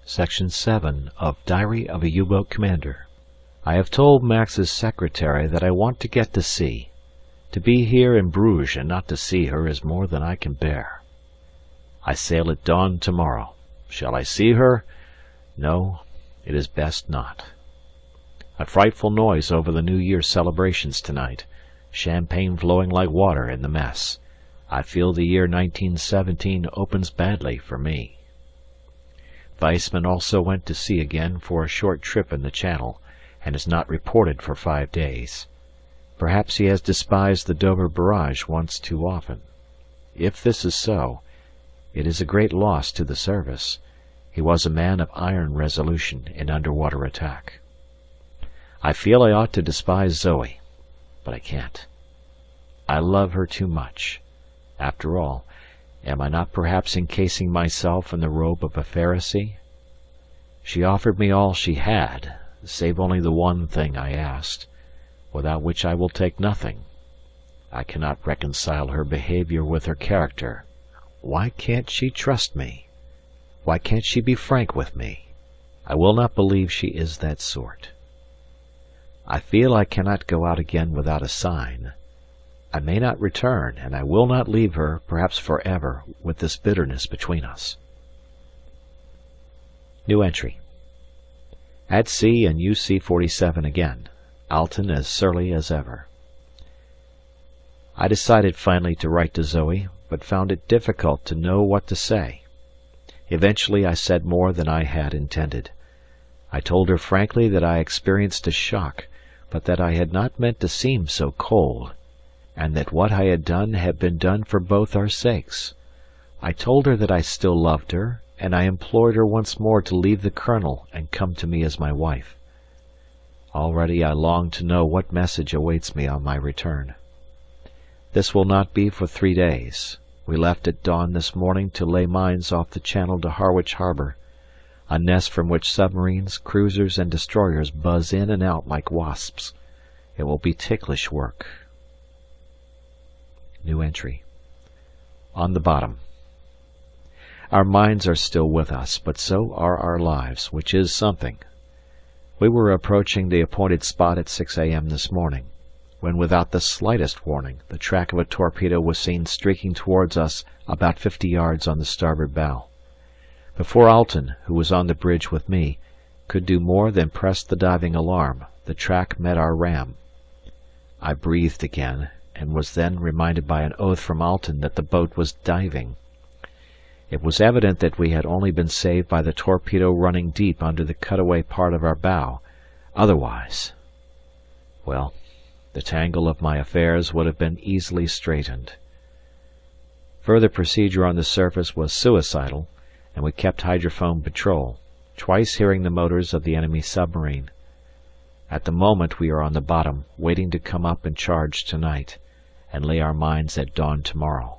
Section 7 of Diary of a U-Boat Commander. I have told Max's secretary that I want to get to sea. To be here in Bruges and not to see her is more than I can bear. I sail at dawn tomorrow. Shall I see her? No, it is best not. A frightful noise over the New Year's celebrations tonight. Champagne flowing like water in the mess. I feel the year 1917 opens badly for me. Weissman also went to sea again for a short trip in the Channel, and is not reported for 5 days. Perhaps he has despised the Dover barrage once too often. If this is so, it is a great loss to the service. He was a man of iron resolution in underwater attack. I feel I ought to despise Zoe, but I can't. I love her too much. After all, am I not perhaps encasing myself in the robe of a Pharisee? She offered me all she had, save only the one thing I asked, without which I will take nothing. I cannot reconcile her behavior with her character. Why can't she trust me? Why can't she be frank with me? I will not believe she is that sort. I feel I cannot go out again without a sign. I may not return, and I will not leave her, perhaps forever, with this bitterness between us. New entry. At sea and UC-47 again. Alton as surly as ever. I decided finally to write to Zoe, but found it difficult to know what to say. Eventually I said more than I had intended. I told her frankly that I experienced a shock, but that I had not meant to seem so cold, and that what I had been done for both our sakes. I told her that I still loved her, and I implored her once more to leave the Colonel and come to me as my wife. Already I long to know what message awaits me on my return. This will not be for 3 days. We left at dawn this morning to lay mines off the channel to Harwich Harbour, a nest from which submarines, cruisers, and destroyers buzz in and out like wasps. It will be ticklish work. New entry. On the bottom. Our minds are still with us, but so are our lives, which is something. We were approaching the appointed spot at 6 a.m. this morning, when without the slightest warning the track of a torpedo was seen streaking towards us about 50 yards on the starboard bow. Before Alton, who was on the bridge with me, could do more than press the diving alarm, the track met our ram. I breathed again, and was then reminded by an oath from Alton that the boat was diving. It was evident that we had only been saved by the torpedo running deep under the cutaway part of our bow. Otherwise, well, the tangle of my affairs would have been easily straightened. Further procedure on the surface was suicidal, and we kept hydrophone patrol, twice hearing the motors of the enemy submarine. At the moment we are on the bottom, waiting to come up and charge tonight, and lay our mines at dawn tomorrow.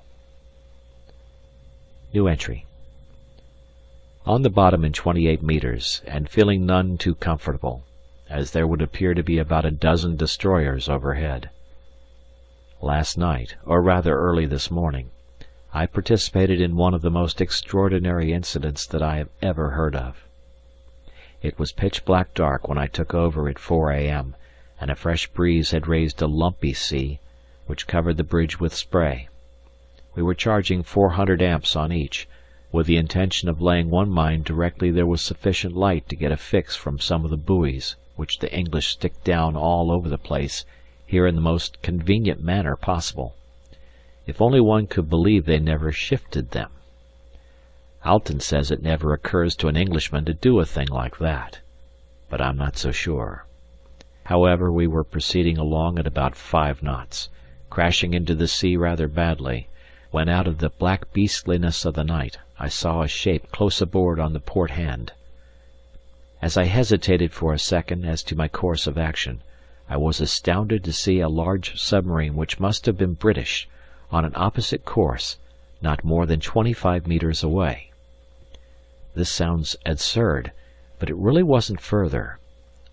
New entry. On the bottom in 28 meters, and feeling none too comfortable, as there would appear to be about a dozen destroyers overhead. Last night, or rather early this morning, I participated in one of the most extraordinary incidents that I have ever heard of. It was pitch black dark when I took over at 4 a.m., and a fresh breeze had raised a lumpy sea, which covered the bridge with spray. We were charging 400 amps on each, with the intention of laying one mine directly there was sufficient light to get a fix from some of the buoys which the English stick down all over the place here in the most convenient manner possible. If only one could believe they never shifted them. Alton says it never occurs to an Englishman to do a thing like that, but I'm not so sure. However, we were proceeding along at about 5 knots, crashing into the sea rather badly, when out of the black beastliness of the night I saw a shape close aboard on the port hand. As I hesitated for a second as to my course of action, I was astounded to see a large submarine which must have been British, on an opposite course, not more than 25 meters away. This sounds absurd, but it really wasn't further.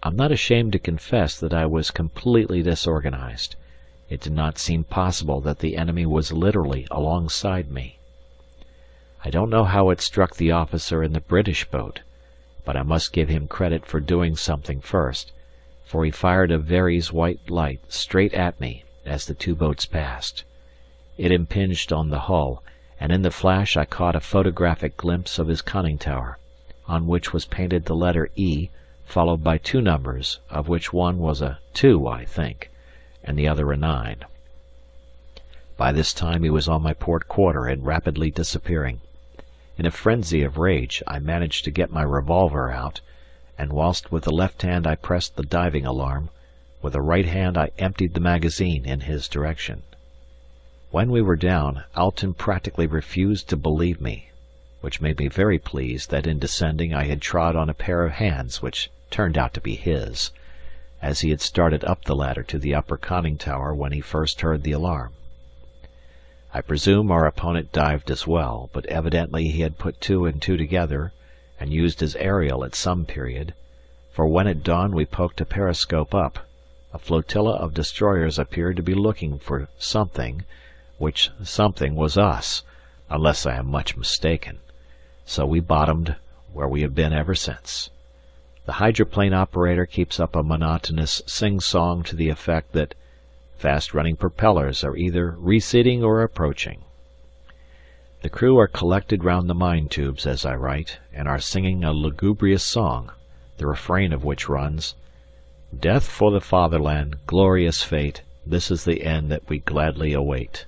I'm not ashamed to confess that I was completely disorganized. It did not seem possible that the enemy was literally alongside me. I don't know how it struck the officer in the British boat. but I must give him credit for doing something first, for he fired a Very's white light straight at me as the two boats passed. It impinged on the hull, and in the flash I caught a photographic glimpse of his conning tower, on which was painted the letter E, followed by two numbers, of which one was a 2, I think, and the other a 9. By this time he was on my port quarter and rapidly disappearing. In a frenzy of rage I managed to get my revolver out, and whilst with the left hand I pressed the diving alarm, with the right hand I emptied the magazine in his direction. When we were down, Alten practically refused to believe me, which made me very pleased that in descending I had trod on a pair of hands which turned out to be his, as he had started up the ladder to the upper conning tower when he first heard the alarm. I presume our opponent dived as well, but evidently he had put 2 and 2 together and used his aerial at some period, for when at dawn we poked a periscope up, a flotilla of destroyers appeared to be looking for something, which something was us, unless I am much mistaken, so we bottomed where we have been ever since. The hydroplane operator keeps up a monotonous sing-song to the effect that fast-running propellers are either receding or approaching. The crew are collected round the mine tubes as I write, and are singing a lugubrious song, the refrain of which runs, "Death for the fatherland, glorious fate, this is the end that we gladly await."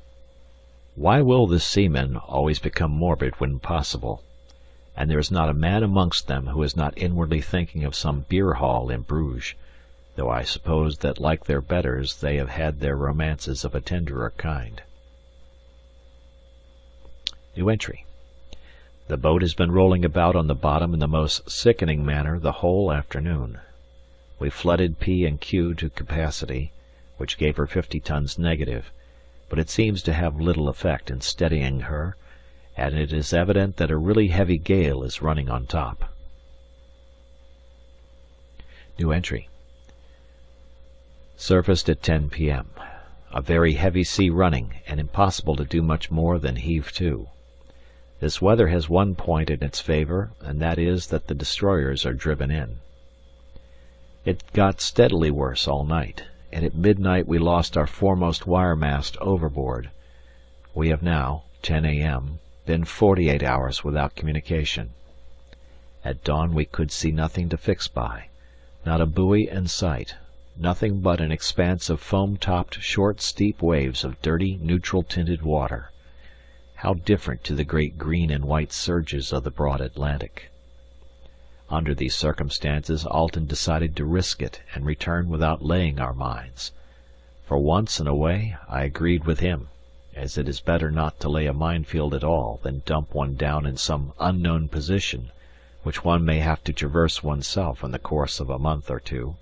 Why will the seamen always become morbid when possible? And there is not a man amongst them who is not inwardly thinking of some beer hall in Bruges, though I suppose that like their betters they have had their romances of a tenderer kind. New entry. The boat has been rolling about on the bottom in the most sickening manner the whole afternoon. We flooded P and Q to capacity, which gave her 50 tons negative, but it seems to have little effect in steadying her, and it is evident that a really heavy gale is running on top. New entry. Surfaced at 10 p.m. A very heavy sea running, and impossible to do much more than heave to. This weather has one point in its favour, and that is that the destroyers are driven in. It got steadily worse all night, and at midnight we lost our foremost wiremast overboard. We have now, 10 a.m., been 48 hours without communication. At dawn we could see nothing to fix by, not a buoy in sight, nothing but an expanse of foam-topped short steep waves of dirty neutral-tinted water. How different to the great green and white surges of the broad Atlantic. Under these circumstances Alten decided to risk it and return without laying our mines. For once in a way I agreed with him, as it is better not to lay a minefield at all than dump one down in some unknown position, which one may have to traverse oneself in the course of a month or two.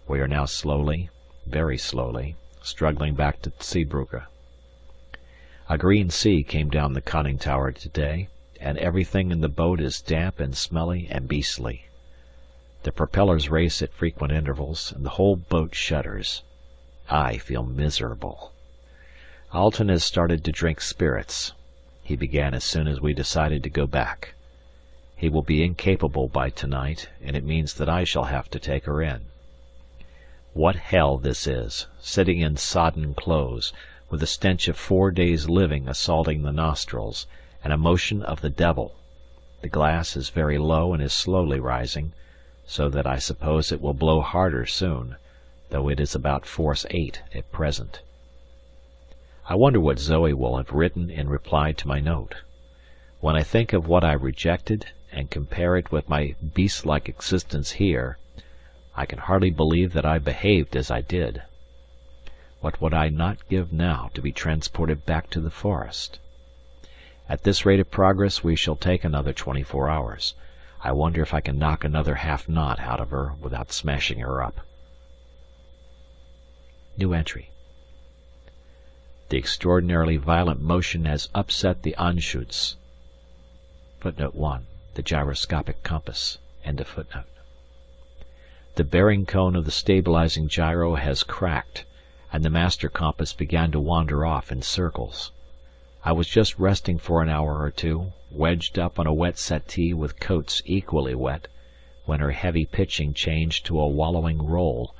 We are now slowly, very slowly, struggling back to Zeebrugge. A green sea came down the conning tower today, and everything in the boat is damp and smelly and beastly. The propellers race at frequent intervals, and the whole boat shudders. I feel miserable. Alten has started to drink spirits. He began as soon as we decided to go back. He will be incapable by tonight, and it means that I shall have to take her in. What hell this is, sitting in sodden clothes, with the stench of 4 days' living assaulting the nostrils, and a motion of the devil. The glass is very low and is slowly rising, so that I suppose it will blow harder soon, though it is about force 8 at present. I wonder what Zoe will have written in reply to my note. When I think of what I rejected, and compare it with my beast-like existence here, I can hardly believe that I behaved as I did. What would I not give now to be transported back to the forest? At this rate of progress we shall take another 24 hours. I wonder if I can knock another half knot out of her without smashing her up. New entry. The extraordinarily violent motion has upset the Anschutz. Footnote 1. The gyroscopic compass. End of footnote. The bearing cone of the stabilizing gyro has cracked, and the master compass began to wander off in circles. I was just resting for an hour or two, wedged up on a wet settee with coats equally wet, when her heavy pitching changed to a wallowing roll,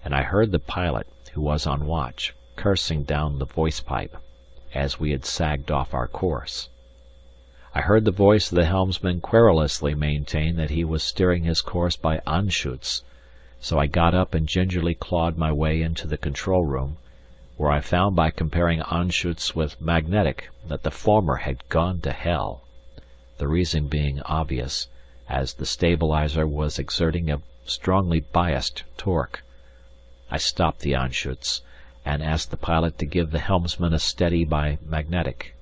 and I heard the pilot, who was on watch, cursing down the voice pipe, as we had sagged off our course. I heard the voice of the helmsman querulously maintain that he was steering his course by Anschutz, so I got up and gingerly clawed my way into the control room, where I found by comparing Anschutz with magnetic that the former had gone to hell, the reason being obvious, as the stabilizer was exerting a strongly biased torque. I stopped the Anschutz, and asked the pilot to give the helmsman a steady by magnetic.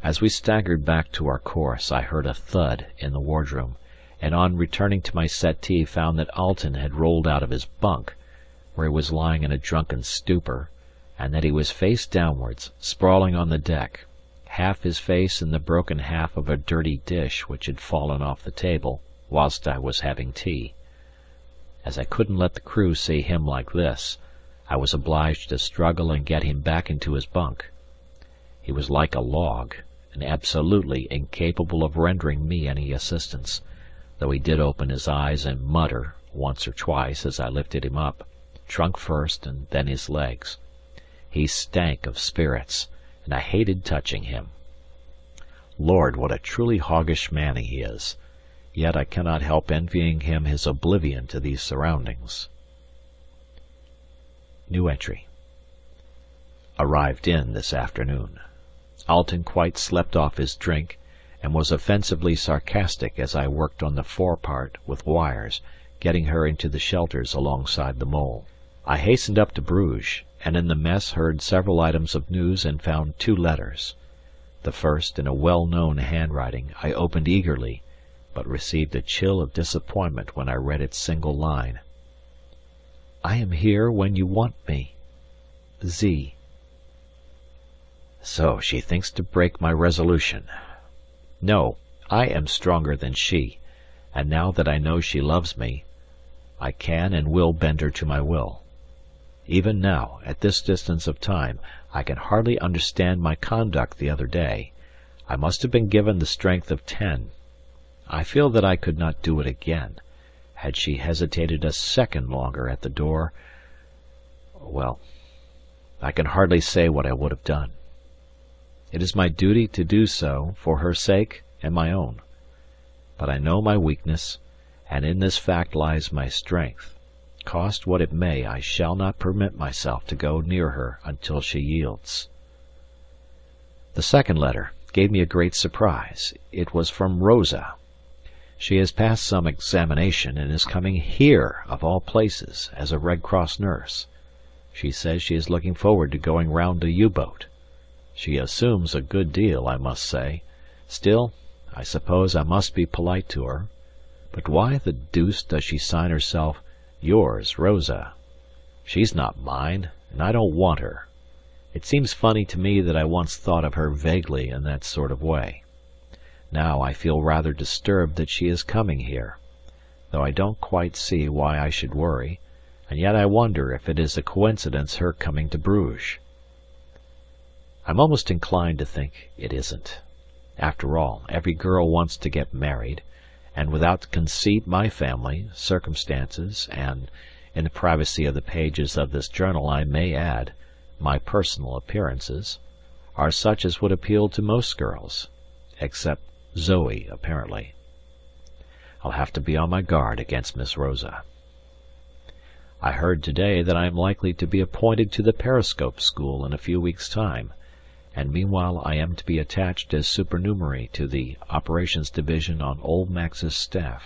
As we staggered back to our course, I heard a thud in the wardroom, and on returning to my settee found that Alten had rolled out of his bunk, where he was lying in a drunken stupor, and that he was face downwards, sprawling on the deck, half his face in the broken half of a dirty dish which had fallen off the table whilst I was having tea. As I couldn't let the crew see him like this, I was obliged to struggle and get him back into his bunk. He was like a log, and absolutely incapable of rendering me any assistance, though he did open his eyes and mutter once or twice as I lifted him up, trunk first and then his legs. He stank of spirits, and I hated touching him. Lord, what a truly hoggish man he is! Yet I cannot help envying him his oblivion to these surroundings. New entry. Arrived in this afternoon. Alten quite slept off his drink, and was offensively sarcastic as I worked on the forepart with wires, getting her into the shelters alongside the mole. I hastened up to Bruges, and in the mess heard several items of news and found 2 letters. The first, in a well-known handwriting, I opened eagerly, but received a chill of disappointment when I read its single line. I am here when you want me. Z. So she thinks to break my resolution. No, I am stronger than she, and now that I know she loves me, I can and will bend her to my will. Even now, at this distance of time, I can hardly understand my conduct the other day. I must have been given the strength of 10. I feel that I could not do it again. Had she hesitated a second longer at the door, well, I can hardly say what I would have done. It is my duty to do so for her sake and my own. But I know my weakness, and in this fact lies my strength. Cost what it may, I shall not permit myself to go near her until she yields. The second letter gave me a great surprise. It was from Rosa. She has passed some examination and is coming here, of all places, as a Red Cross nurse. She says she is looking forward to going round a U-boat. She assumes a good deal, I must say. Still, I suppose I must be polite to her. But why the deuce does she sign herself, Yours, Rosa? She's not mine, and I don't want her. It seems funny to me that I once thought of her vaguely in that sort of way. Now I feel rather disturbed that she is coming here, though I don't quite see why I should worry, and yet I wonder if it is a coincidence her coming to Bruges. I'm almost inclined to think it isn't. After all, every girl wants to get married, and without conceit my family, circumstances, and, in the privacy of the pages of this journal I may add, my personal appearances, are such as would appeal to most girls, except Zoe, apparently. I'll have to be on my guard against Miss Rosa. I heard today that I am likely to be appointed to the periscope school in a few weeks' time, and meanwhile I am to be attached as supernumerary to the operations division on old Max's staff.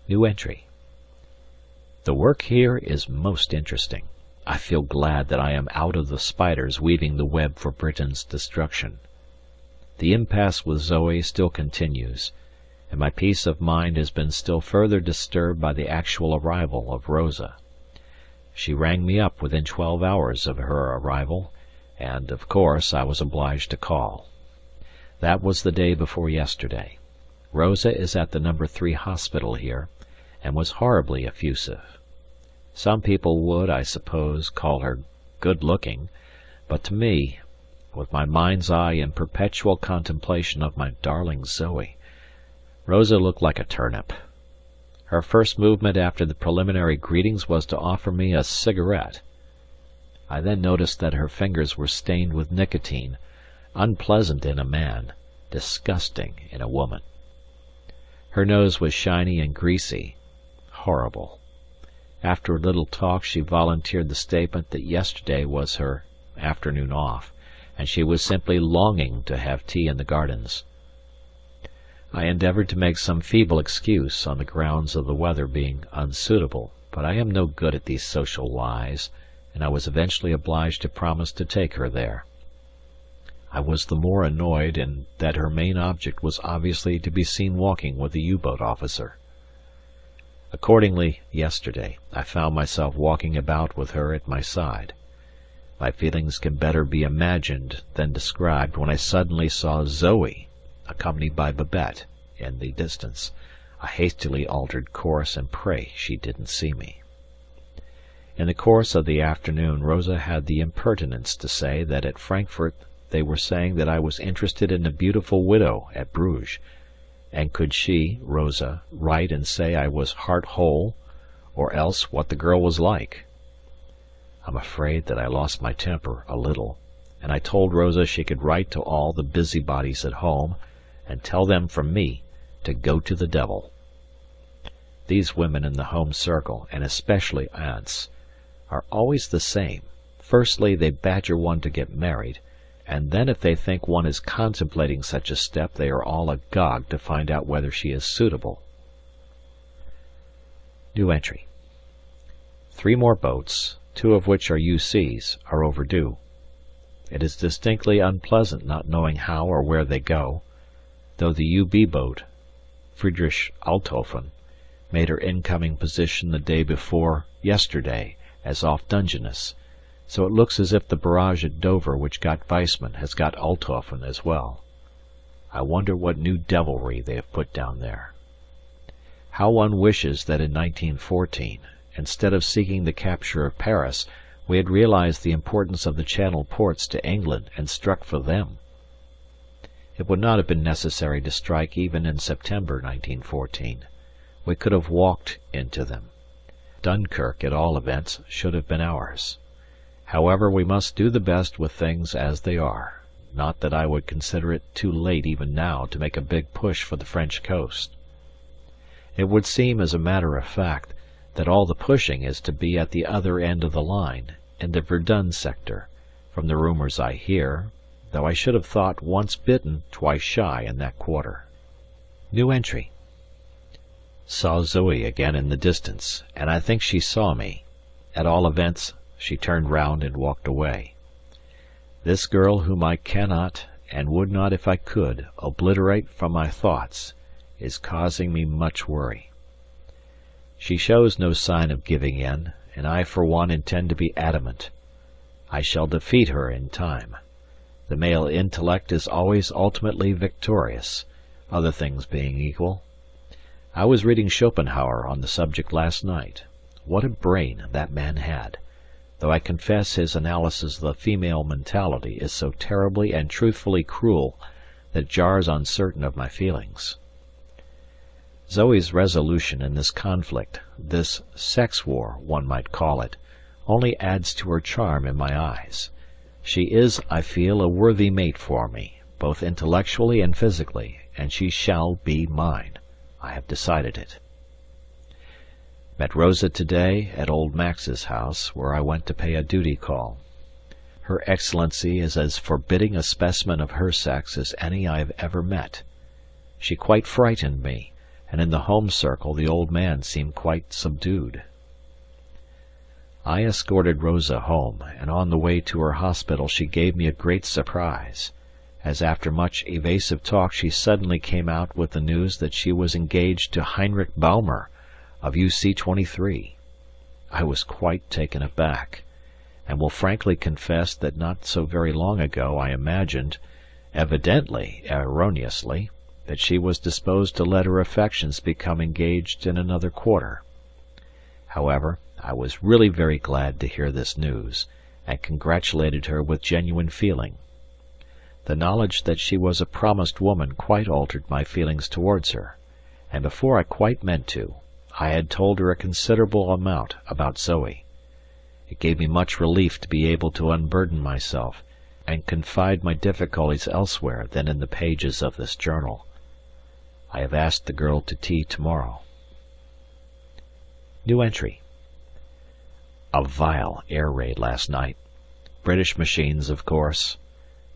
New entry. The work here is most interesting. I feel glad that I am out of the spiders weaving the web for Britain's destruction. The impasse with Zoe still continues, and my peace of mind has been still further disturbed by the actual arrival of Rosa. She rang me up within 12 hours of her arrival, and, of course, I was obliged to call. That was the day before yesterday. Rosa is at the No. 3 hospital here, and was horribly effusive. Some people would, I suppose, call her good-looking, But to me, with my mind's eye in perpetual contemplation of my darling Zoe, Rosa looked like a turnip. Her first movement after the preliminary greetings was to offer me a cigarette. I then noticed that her fingers were stained with nicotine, unpleasant in a man, disgusting in a woman. Her nose was shiny and greasy, horrible. After a little talk she volunteered the statement that yesterday was her afternoon off, and she was simply longing to have tea in the gardens. I endeavoured to make some feeble excuse on the grounds of the weather being unsuitable, but I am no good at these social lies, and I was eventually obliged to promise to take her there. I was the more annoyed in that her main object was obviously to be seen walking with the U-boat officer. Accordingly, yesterday, I found myself walking about with her at my side. My feelings can better be imagined than described when I suddenly saw Zoe, accompanied by Babette, in the distance. I hastily altered course and pray she didn't see me. In the course of the afternoon Rosa had the impertinence to say that at Frankfurt they were saying that I was interested in a beautiful widow at Bruges, and could she, Rosa, write and say I was heart-whole, or else what the girl was like? I'm afraid that I lost my temper a little, and I told Rosa she could write to all the busybodies at home, and tell them from me to go to the devil. These women in the home circle, and especially aunts, are always the same. Firstly, they badger one to get married, and then if they think one is contemplating such a step they are all agog to find out whether she is suitable. New entry. 3 more boats, 2 of which are UCs, are overdue. It is distinctly unpleasant not knowing how or where they go, though the UB boat, Friedrich Althofen, made her incoming position the day before yesterday as off Dungeness, so it looks as if the barrage at Dover which got Weissman has got Althofen as well. I wonder what new devilry they have put down there. How one wishes that in 1914, instead of seeking the capture of Paris, we had realized the importance of the Channel ports to England and struck for them. It would not have been necessary to strike even in September 1914. We could have walked into them. Dunkirk, at all events, should have been ours. However, we must do the best with things as they are. Not that I would consider it too late even now to make a big push for the French coast. It would seem, as a matter of fact, that all the pushing is to be at the other end of the line, in the Verdun sector, from the rumours I hear, though I should have thought once bitten, twice shy in that quarter. New entry. Saw Zoe again in the distance, and I think she saw me. At all events, she turned round and walked away. This girl whom I cannot, and would not if I could, obliterate from my thoughts, is causing me much worry. She shows no sign of giving in, and I for one intend to be adamant. I shall defeat her in time. The male intellect is always ultimately victorious, other things being equal. I was reading Schopenhauer on the subject last night. What a brain that man had, though I confess his analysis of the female mentality is so terribly and truthfully cruel that it jars on certain of my feelings. Zoe's resolution in this conflict, this sex war, one might call it, only adds to her charm in my eyes. She is, I feel, a worthy mate for me, both intellectually and physically, and she shall be mine. I have decided it. Met Rosa today at old Max's house, where I went to pay a duty call. Her Excellency is as forbidding a specimen of her sex as any I have ever met. She quite frightened me, and in the home circle the old man seemed quite subdued. I escorted Rosa home, and on the way to her hospital she gave me a great surprise, as after much evasive talk she suddenly came out with the news that she was engaged to Heinrich Baumer, of UC-23. I was quite taken aback, and will frankly confess that not so very long ago I imagined, evidently erroneously, that she was disposed to let her affections become engaged in another quarter. However, I was really very glad to hear this news, and congratulated her with genuine feeling. The knowledge that she was a promised woman quite altered my feelings towards her, and before I quite meant to, I had told her a considerable amount about Zoe. It gave me much relief to be able to unburden myself and confide my difficulties elsewhere than in the pages of this journal. I have asked the girl to tea tomorrow. New entry. A vile air raid last night. British machines, of course.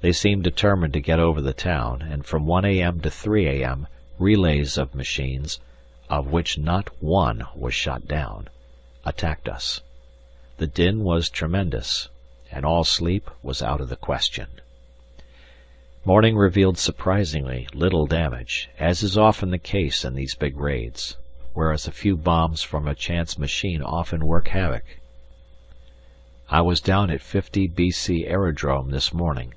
They seemed determined to get over the town, and from 1 a.m. to 3 a.m. relays of machines, of which not one was shot down, attacked us. The din was tremendous, and all sleep was out of the question. Morning revealed surprisingly little damage, as is often the case in these big raids, whereas a few bombs from a chance machine often work havoc. I was down at 50 BC Aerodrome this morning,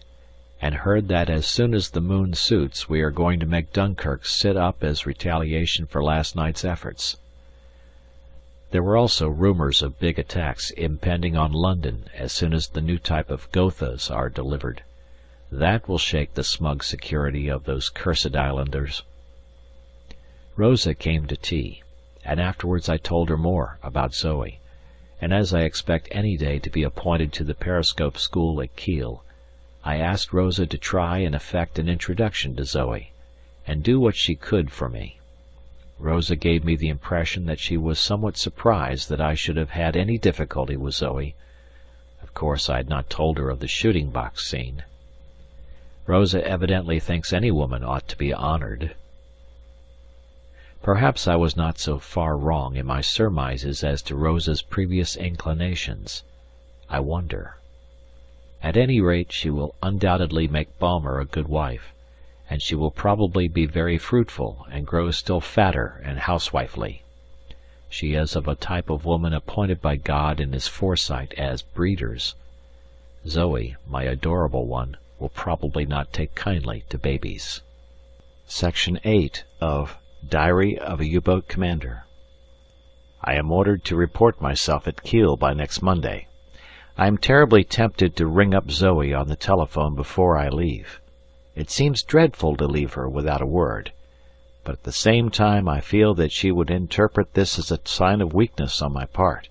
and heard that as soon as the moon suits we are going to make Dunkirk sit up as retaliation for last night's efforts. There were also rumours of big attacks impending on London as soon as the new type of Gothas are delivered. That will shake the smug security of those cursed islanders. Rosa came to tea, and afterwards I told her more about Zoe, and as I expect any day to be appointed to the periscope school at Kiel, I asked Rosa to try and effect an introduction to Zoe, and do what she could for me. Rosa gave me the impression that she was somewhat surprised that I should have had any difficulty with Zoe. Of course I had not told her of the shooting box scene. Rosa evidently thinks any woman ought to be honoured. Perhaps I was not so far wrong in my surmises as to Rosa's previous inclinations. I wonder. At any rate, she will undoubtedly make Baumer a good wife, and she will probably be very fruitful and grow still fatter and housewifely. She is of a type of woman appointed by God in his foresight as breeders. Zoe, my adorable one, will probably not take kindly to babies. Section 8 of Diary of a U-Boat Commander. I am ordered to report myself at Kiel by next Monday. I am terribly tempted to ring up Zoe on the telephone before I leave. It seems dreadful to leave her without a word, but at the same time I feel that she would interpret this as a sign of weakness on my part,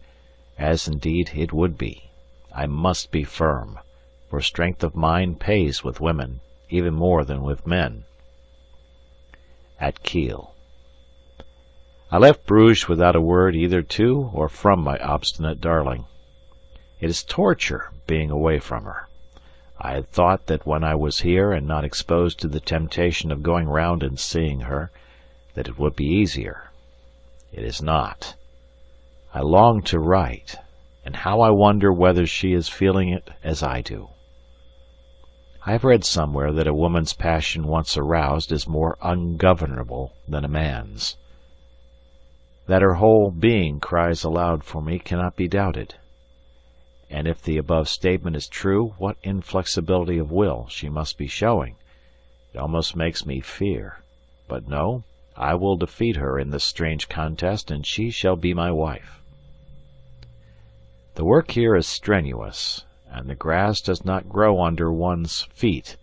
as indeed it would be. I must be firm, for strength of mind pays with women, even more than with men. At Kiel. I left Bruges without a word either to or from my obstinate darling. It is torture being away from her. I had thought that when I was here and not exposed to the temptation of going round and seeing her, that it would be easier. It is not. I long to write, and how I wonder whether she is feeling it as I do. I have read somewhere that a woman's passion once aroused is more ungovernable than a man's. That her whole being cries aloud for me cannot be doubted. And if the above statement is true, what inflexibility of will she must be showing. It almost makes me fear. But no, I will defeat her in this strange contest, and she shall be my wife. The work here is strenuous, and the grass does not grow under one's feet.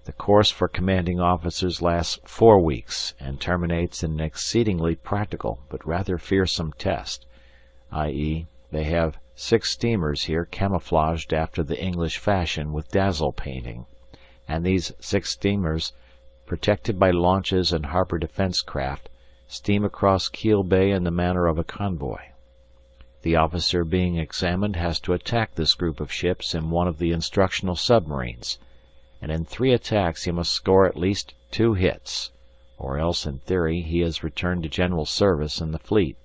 The course for commanding officers lasts 4 weeks, and terminates in an exceedingly practical but rather fearsome test, i.e., they have 6 steamers here camouflaged after the English fashion with dazzle painting, and these 6 steamers, protected by launches and harbour defence craft, steam across Kiel Bay in the manner of a convoy. The officer being examined has to attack this group of ships in one of the instructional submarines, and in 3 attacks he must score at least 2 hits, or else in theory he is returned to general service in the fleet.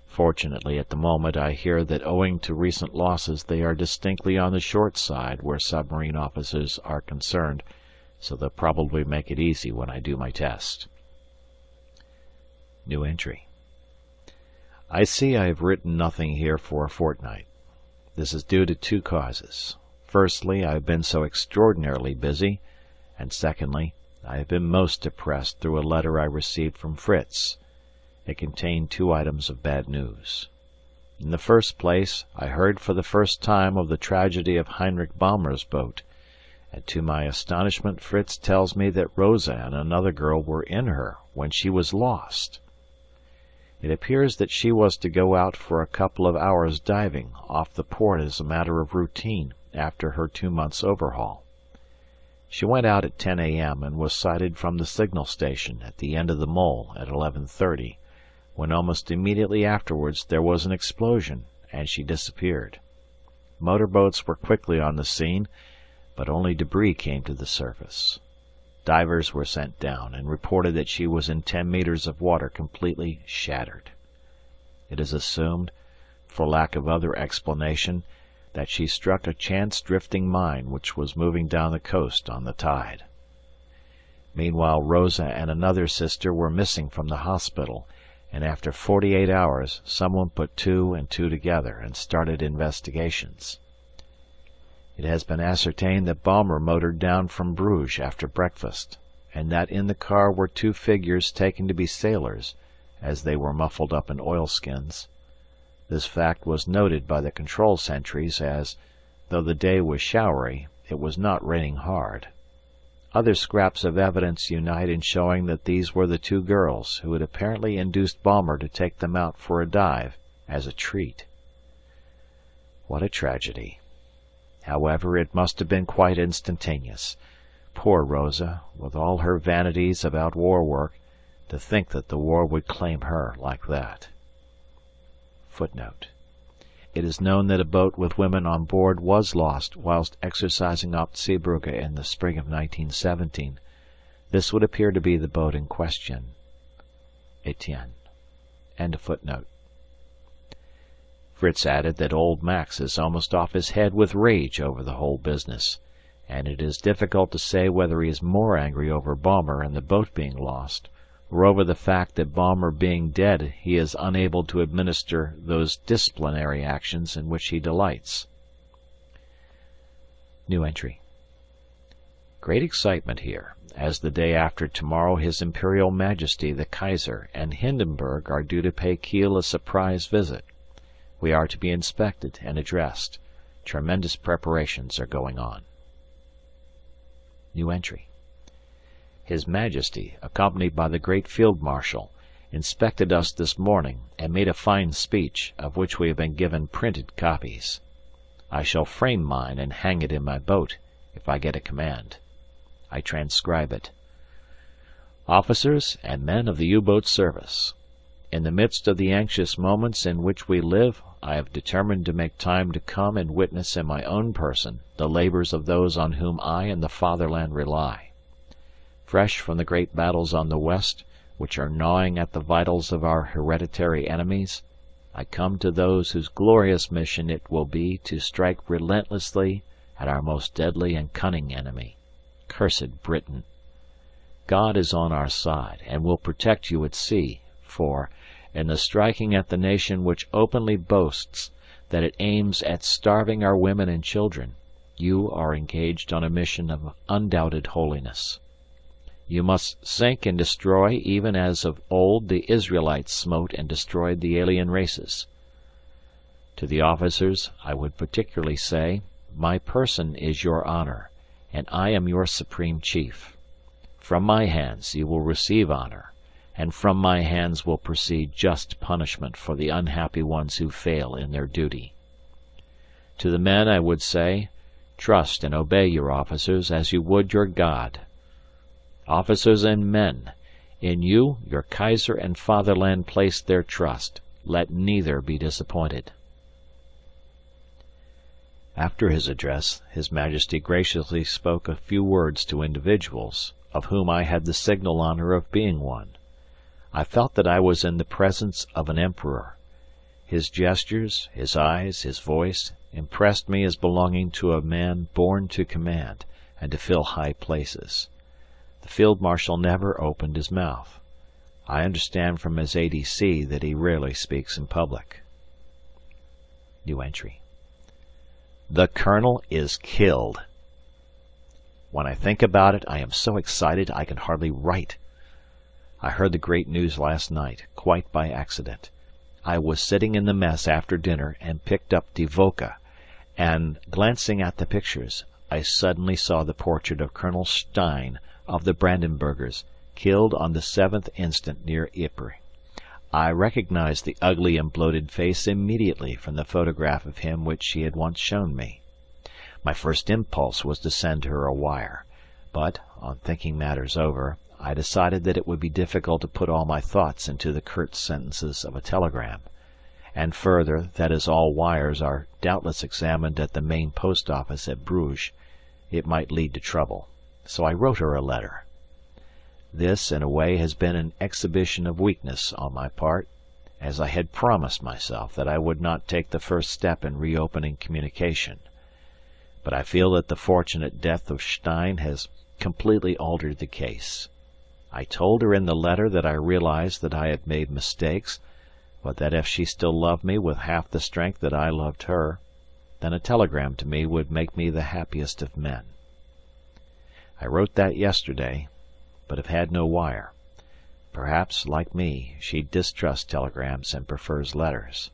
Fortunately, at the moment I hear that owing to recent losses they are distinctly on the short side where submarine officers are concerned, so they'll probably make it easy when I do my test. New entry. I see I have written nothing here for a fortnight. This is due to 2 causes. Firstly, I have been so extraordinarily busy, and secondly, I have been most depressed through a letter I received from Fritz. It contained 2 items of bad news. In the first place, I heard for the first time of the tragedy of Heinrich Baumer's boat, and to my astonishment Fritz tells me that Rosa and another girl were in her when she was lost. It appears that she was to go out for a couple of hours diving off the port as a matter of routine after her 2 months' overhaul. She went out at 10 a.m. and was sighted from the signal station at the end of the mole at 11:30, when almost immediately afterwards there was an explosion and she disappeared. Motorboats were quickly on the scene, but only debris came to the surface. Divers were sent down and reported that she was in 10 meters of water completely shattered. It is assumed, for lack of other explanation, that she struck a chance drifting mine which was moving down the coast on the tide. Meanwhile Rosa and another sister were missing from the hospital, and after 48 hours someone put 2 and 2 together and started investigations. It has been ascertained that Baumer motored down from Bruges after breakfast, and that in the car were 2 figures taken to be sailors, as they were muffled up in oilskins. This fact was noted by the control sentries as, though the day was showery, it was not raining hard. Other scraps of evidence unite in showing that these were the 2 girls who had apparently induced Baumer to take them out for a dive as a treat. What a tragedy! However, it must have been quite instantaneous. Poor Rosa, with all her vanities about war work, to think that the war would claim her like that. Footnote: It is known that a boat with women on board was lost whilst exercising off Zeebrugge in the spring of 1917. This would appear to be the boat in question. Etienne. End of footnote. Fritz added that old Max is almost off his head with rage over the whole business, and it is difficult to say whether he is more angry over Baumer and the boat being lost, or over the fact that Baumer being dead he is unable to administer those disciplinary actions in which he delights. New entry. Great excitement here, as the day after tomorrow His Imperial Majesty the Kaiser and Hindenburg are due to pay Kiel a surprise visit. We are to be inspected and addressed. Tremendous preparations are going on. New entry. His Majesty, accompanied by the great Field Marshal, inspected us this morning and made a fine speech, of which we have been given printed copies. I shall frame mine and hang it in my boat, if I get a command. I transcribe it. Officers and men of the U-boat service. In the midst of the anxious moments in which we live, I have determined to make time to come and witness in my own person the labors of those on whom I and the fatherland rely. Fresh from the great battles on the west, which are gnawing at the vitals of our hereditary enemies, I come to those whose glorious mission it will be to strike relentlessly at our most deadly and cunning enemy, cursed Britain. God is on our side, and will protect you at sea, for, in the striking at the nation which openly boasts that it aims at starving our women and children, you are engaged on a mission of undoubted holiness. You must sink and destroy even as of old the Israelites smote and destroyed the alien races. To the officers I would particularly say, my person is your honor, and I am your supreme chief. From my hands you will receive honor, and from my hands will proceed just punishment for the unhappy ones who fail in their duty. To the men I would say, trust and obey your officers as you would your God. Officers and men, in you your Kaiser and fatherland place their trust. Let neither be disappointed. After his address, His Majesty graciously spoke a few words to individuals, of whom I had the signal honor of being one. I felt that I was in the presence of an emperor. His gestures, his eyes, his voice, impressed me as belonging to a man born to command and to fill high places. The Field Marshal never opened his mouth. I understand from his ADC that he rarely speaks in public. New entry. The Colonel is killed. When I think about it, I am so excited I can hardly write. I heard the great news last night, quite by accident. I was sitting in the mess after dinner and picked up Die Woche, and, glancing at the pictures, I suddenly saw the portrait of Colonel Stein of the Brandenburgers, killed on the 7th instant near Ypres. I recognized the ugly and bloated face immediately from the photograph of him which she had once shown me. My first impulse was to send her a wire, but, on thinking matters over, I decided that it would be difficult to put all my thoughts into the curt sentences of a telegram, and further, that as all wires are doubtless examined at the main post office at Bruges, it might lead to trouble. So I wrote her a letter. This, in a way, has been an exhibition of weakness on my part, as I had promised myself that I would not take the first step in reopening communication. But I feel that the fortunate death of Stein has completely altered the case. I told her in the letter that I realized that I had made mistakes, but that if she still loved me with half the strength that I loved her, then a telegram to me would make me the happiest of men. I wrote that yesterday, but have had no wire. Perhaps, like me, she distrusts telegrams and prefers letters.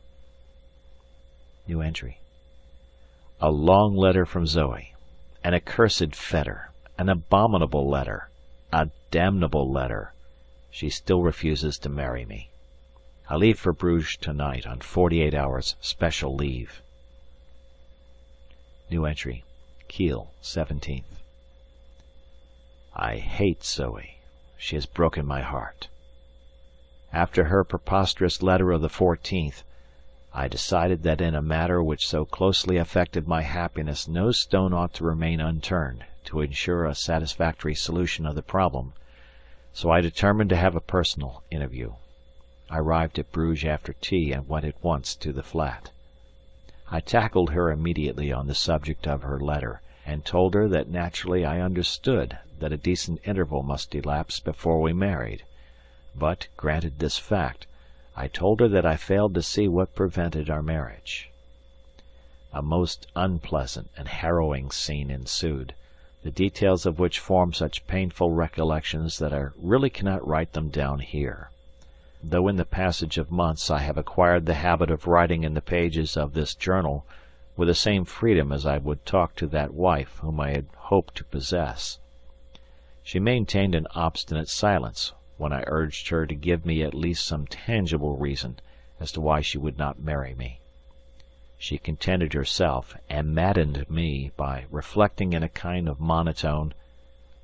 New entry. A long letter from Zoe. An accursed fetter. An abominable letter. A damnable letter. She still refuses to marry me. I leave for Bruges tonight on 48 hours special leave. New entry. Kiel, 17th. I hate Zoe. She has broken my heart. After her preposterous letter of the 14th, I decided that in a matter which so closely affected my happiness no stone ought to remain unturned to ensure a satisfactory solution of the problem, so I determined to have a personal interview. I arrived at Bruges after tea and went at once to the flat. I tackled her immediately on the subject of her letter, and told her that naturally I understood that a decent interval must elapse before we married, but, granted this fact, I told her that I failed to see what prevented our marriage. A most unpleasant and harrowing scene ensued, the details of which form such painful recollections that I really cannot write them down here, though in the passage of months I have acquired the habit of writing in the pages of this journal with the same freedom as I would talk to that wife whom I had hoped to possess. She maintained an obstinate silence when I urged her to give me at least some tangible reason as to why she would not marry me. She contented herself and maddened me by reflecting in a kind of monotone,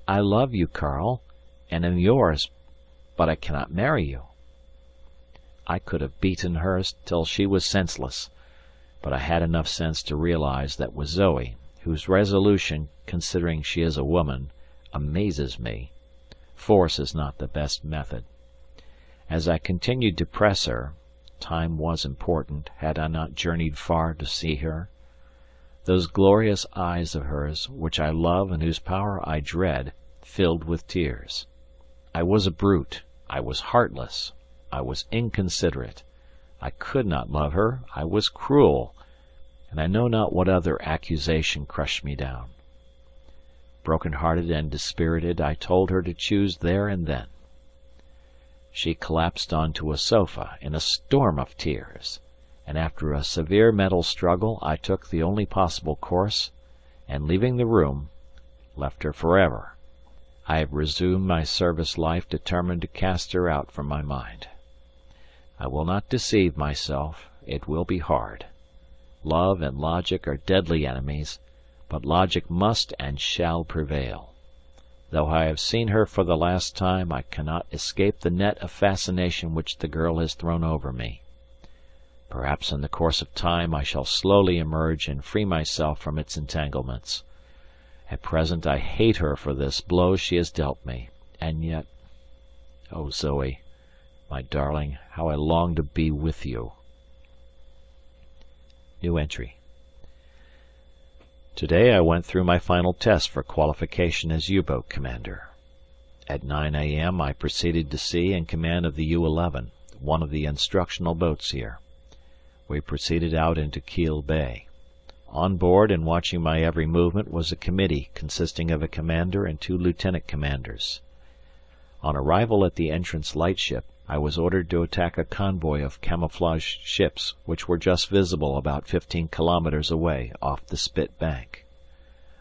"I love you, Karl, and am yours, but I cannot marry you." I could have beaten her till she was senseless, but I had enough sense to realize that with Zoe, whose resolution, considering she is a woman, amazes me, force is not the best method. As I continued to press her, time was important, had I not journeyed far to see her? Those glorious eyes of hers, which I love and whose power I dread, filled with tears. I was a brute, I was heartless, I was inconsiderate, I could not love her, I was cruel, and I know not what other accusation crushed me down. Broken-hearted and dispirited, I told her to choose there and then. She collapsed onto a sofa in a storm of tears, and after a severe mental struggle I took the only possible course, and leaving the room, left her forever. I have resumed my service life determined to cast her out from my mind. I will not deceive myself, it will be hard. Love and logic are deadly enemies, but logic must and shall prevail. Though I have seen her for the last time, I cannot escape the net of fascination which the girl has thrown over me. Perhaps in the course of time I shall slowly emerge and free myself from its entanglements. At present I hate her for this blow she has dealt me, and yet, oh Zoe, my darling, how I long to be with you. New entry. Today I went through my final test for qualification as U-boat commander. At 9 a.m. I proceeded to sea in command of the U-11, one of the instructional boats here. We proceeded out into Kiel Bay. On board and watching my every movement was a committee consisting of a commander and 2 lieutenant commanders. On arrival at the entrance lightship, I was ordered to attack a convoy of camouflaged ships which were just visible about 15 kilometres away off the Spit Bank.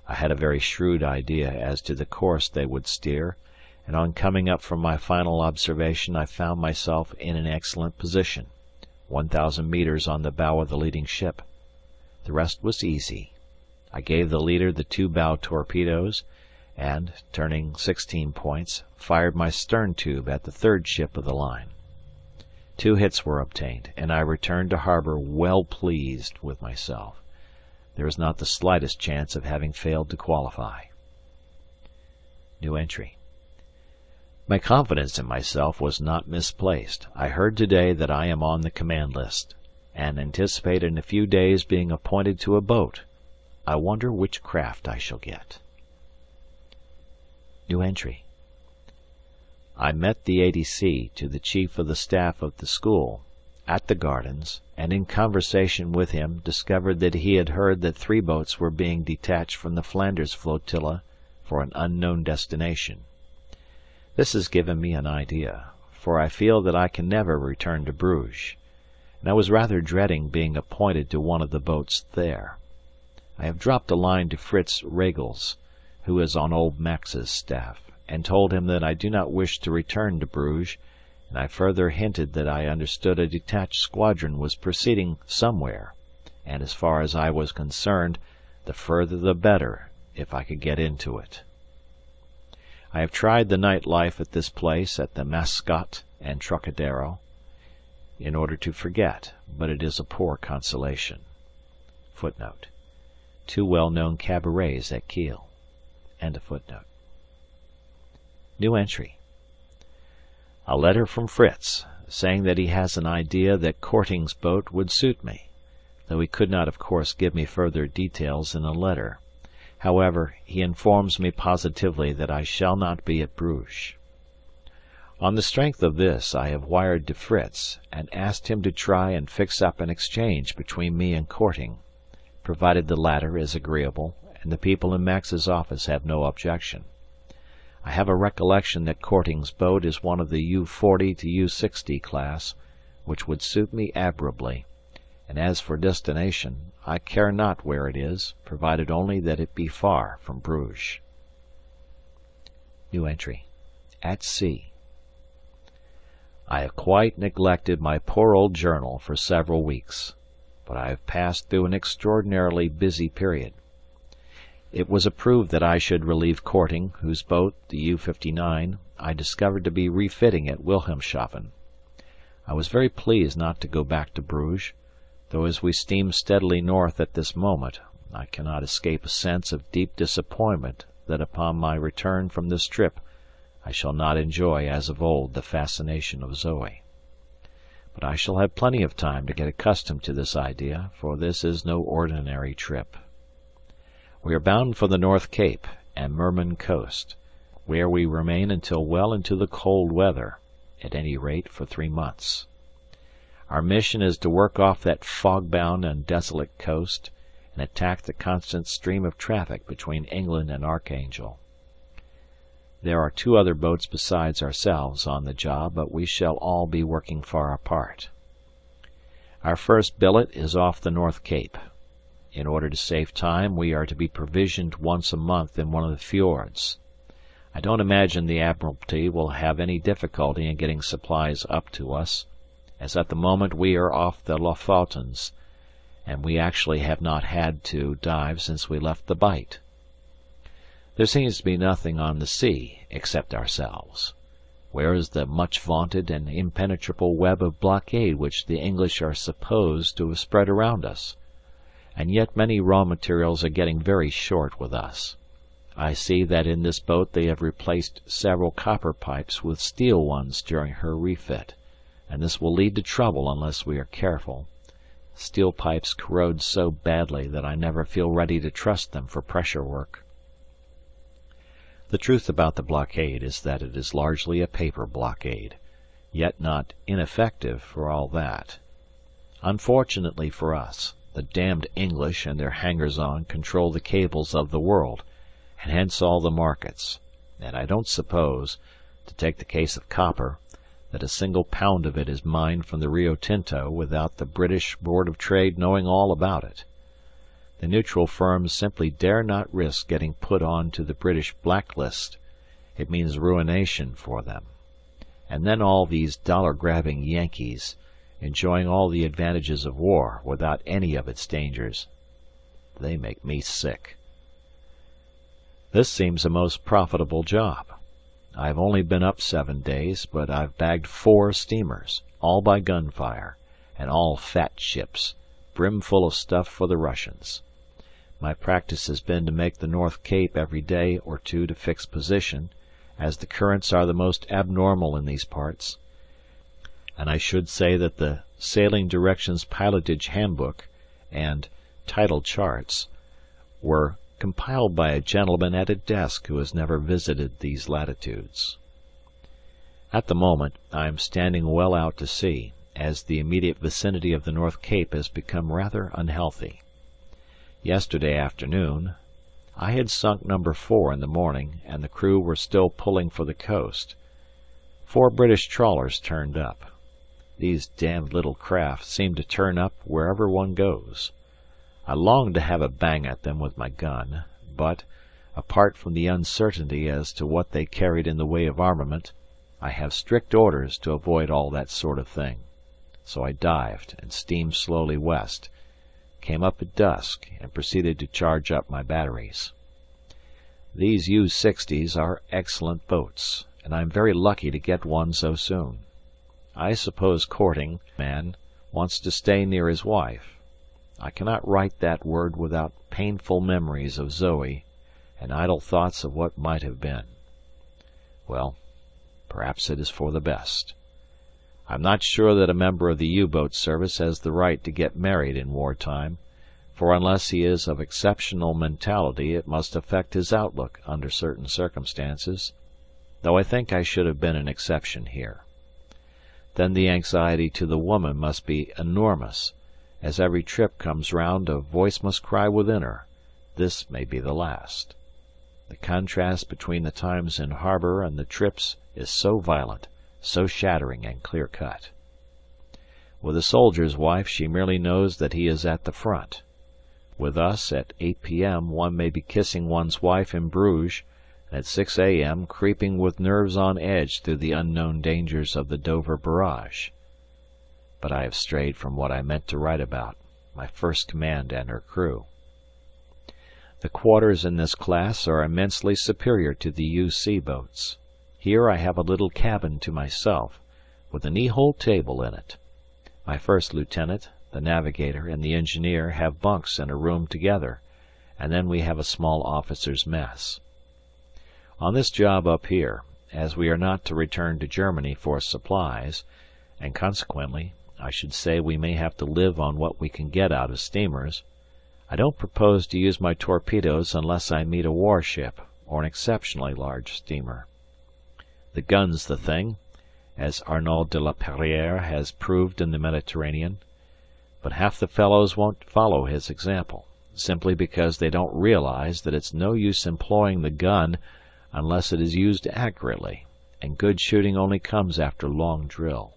I had a very shrewd idea as to the course they would steer, and on coming up from my final observation I found myself in an excellent position, 1,000 metres on the bow of the leading ship. The rest was easy. I gave the leader the 2 bow torpedoes, and, turning 16 points, fired my stern tube at the 3rd ship of the line. 2 hits were obtained, and I returned to harbour well pleased with myself. There is not the slightest chance of having failed to qualify. New entry. My confidence in myself was not misplaced. I heard today that I am on the command list, and anticipate in a few days being appointed to a boat. I wonder which craft I shall get. New entry. I met the ADC to the Chief of the Staff of the school at the Gardens, and in conversation with him discovered that he had heard that 3 boats were being detached from the Flanders flotilla for an unknown destination. This has given me an idea, for I feel that I can never return to Bruges, and I was rather dreading being appointed to one of the boats there. I have dropped a line to Fritz Regels, who is on old Max's staff, and told him that I do not wish to return to Bruges, and I further hinted that I understood a detached squadron was proceeding somewhere, and as far as I was concerned, the further the better, if I could get into it. I have tried the night life at this place at the Mascotte and Trocadero, in order to forget, but it is a poor consolation. Footnote: 2 well-known cabarets at Kiel. End of footnote. New entry. A letter from Fritz, saying that he has an idea that Korting's boat would suit me, though he could not of course give me further details in a letter. However, he informs me positively that I shall not be at Bruges. On the strength of this I have wired to Fritz, and asked him to try and fix up an exchange between me and Korting, provided the latter is agreeable and the people in Max's office have no objection. I have a recollection that Korting's boat is one of the U-40 to U-60 class, which would suit me admirably, and as for destination, I care not where it is, provided only that it be far from Bruges. New entry. At sea. I have quite neglected my poor old journal for several weeks, but I have passed through an extraordinarily busy period. It was approved that I should relieve Korting, whose boat, the U-59, I discovered to be refitting at Wilhelmshaven. I was very pleased not to go back to Bruges, though as we steam steadily north at this moment, I cannot escape a sense of deep disappointment that upon my return from this trip I shall not enjoy as of old the fascination of Zoe. But I shall have plenty of time to get accustomed to this idea, for this is no ordinary trip. We are bound for the North Cape and Murman coast, where we remain until well into the cold weather, at any rate for 3 months. Our mission is to work off that fog-bound and desolate coast, and attack the constant stream of traffic between England and Archangel. There are 2 other boats besides ourselves on the job, but we shall all be working far apart. Our first billet is off the North Cape. In order to save time, we are to be provisioned once a month in one of the fjords. I don't imagine the Admiralty will have any difficulty in getting supplies up to us, as at the moment we are off the Lofoten's, and we actually have not had to dive since we left the Bight. There seems to be nothing on the sea except ourselves. Where is the much vaunted and impenetrable web of blockade which the English are supposed to have spread around us? And yet many raw materials are getting very short with us. I see that in this boat they have replaced several copper pipes with steel ones during her refit, and this will lead to trouble unless we are careful. Steel pipes corrode so badly that I never feel ready to trust them for pressure work. The truth about the blockade is that it is largely a paper blockade, yet not ineffective for all that. Unfortunately for us, the damned English and their hangers-on control the cables of the world, and hence all the markets, and I don't suppose, to take the case of copper, that a single pound of it is mined from the Rio Tinto without the British Board of Trade knowing all about it. The neutral firms simply dare not risk getting put on to the British blacklist. It means ruination for them. And then all these dollar-grabbing Yankees, enjoying all the advantages of war without any of its dangers. They make me sick. This seems a most profitable job. I have only been up 7 days, but I've bagged 4 steamers, all by gunfire, and all fat ships, brimful of stuff for the Russians. My practice has been to make the North Cape every day or two to fix position, as the currents are the most abnormal in these parts, and I should say that the Sailing Directions Pilotage Handbook and Tidal Charts were compiled by a gentleman at a desk who has never visited these latitudes. At the moment I am standing well out to sea, as the immediate vicinity of the North Cape has become rather unhealthy. Yesterday afternoon I had sunk number 4 in the morning, and the crew were still pulling for the coast. 4 British trawlers turned up. These damned little craft seem to turn up wherever one goes. I longed to have a bang at them with my gun, but, apart from the uncertainty as to what they carried in the way of armament, I have strict orders to avoid all that sort of thing. So I dived and steamed slowly west, came up at dusk, and proceeded to charge up my batteries. These U-60s are excellent boats, and I am very lucky to get one so soon. I suppose courting man wants to stay near his wife. I cannot write that word without painful memories of Zoe and idle thoughts of what might have been. Well, perhaps it is for the best. I am not sure that a member of the U-boat service has the right to get married in wartime, for unless he is of exceptional mentality it must affect his outlook under certain circumstances, though I think I should have been an exception here. Then the anxiety to the woman must be enormous. As every trip comes round, a voice must cry within her, "This may be the last." The contrast between the times in harbour and the trips is so violent, so shattering and clear-cut. With a soldier's wife she merely knows that he is at the front. With us, at 8 p.m. one may be kissing one's wife in Bruges, and at 6 a.m. creeping with nerves on edge through the unknown dangers of the Dover barrage. But I have strayed from what I meant to write about, my first command and her crew. The quarters in this class are immensely superior to the U.C. boats. Here I have a little cabin to myself, with a knee-hole table in it. My first lieutenant, the navigator, and the engineer have bunks in a room together, and then we have a small officers' mess. On this job up here, as we are not to return to Germany for supplies, and consequently I should say we may have to live on what we can get out of steamers, I don't propose to use my torpedoes unless I meet a warship or an exceptionally large steamer. The gun's the thing, as Arnauld de la Perrière has proved in the Mediterranean, but half the fellows won't follow his example, simply because they don't realize that it's no use employing the gun unless it is used accurately, and good shooting only comes after long drill.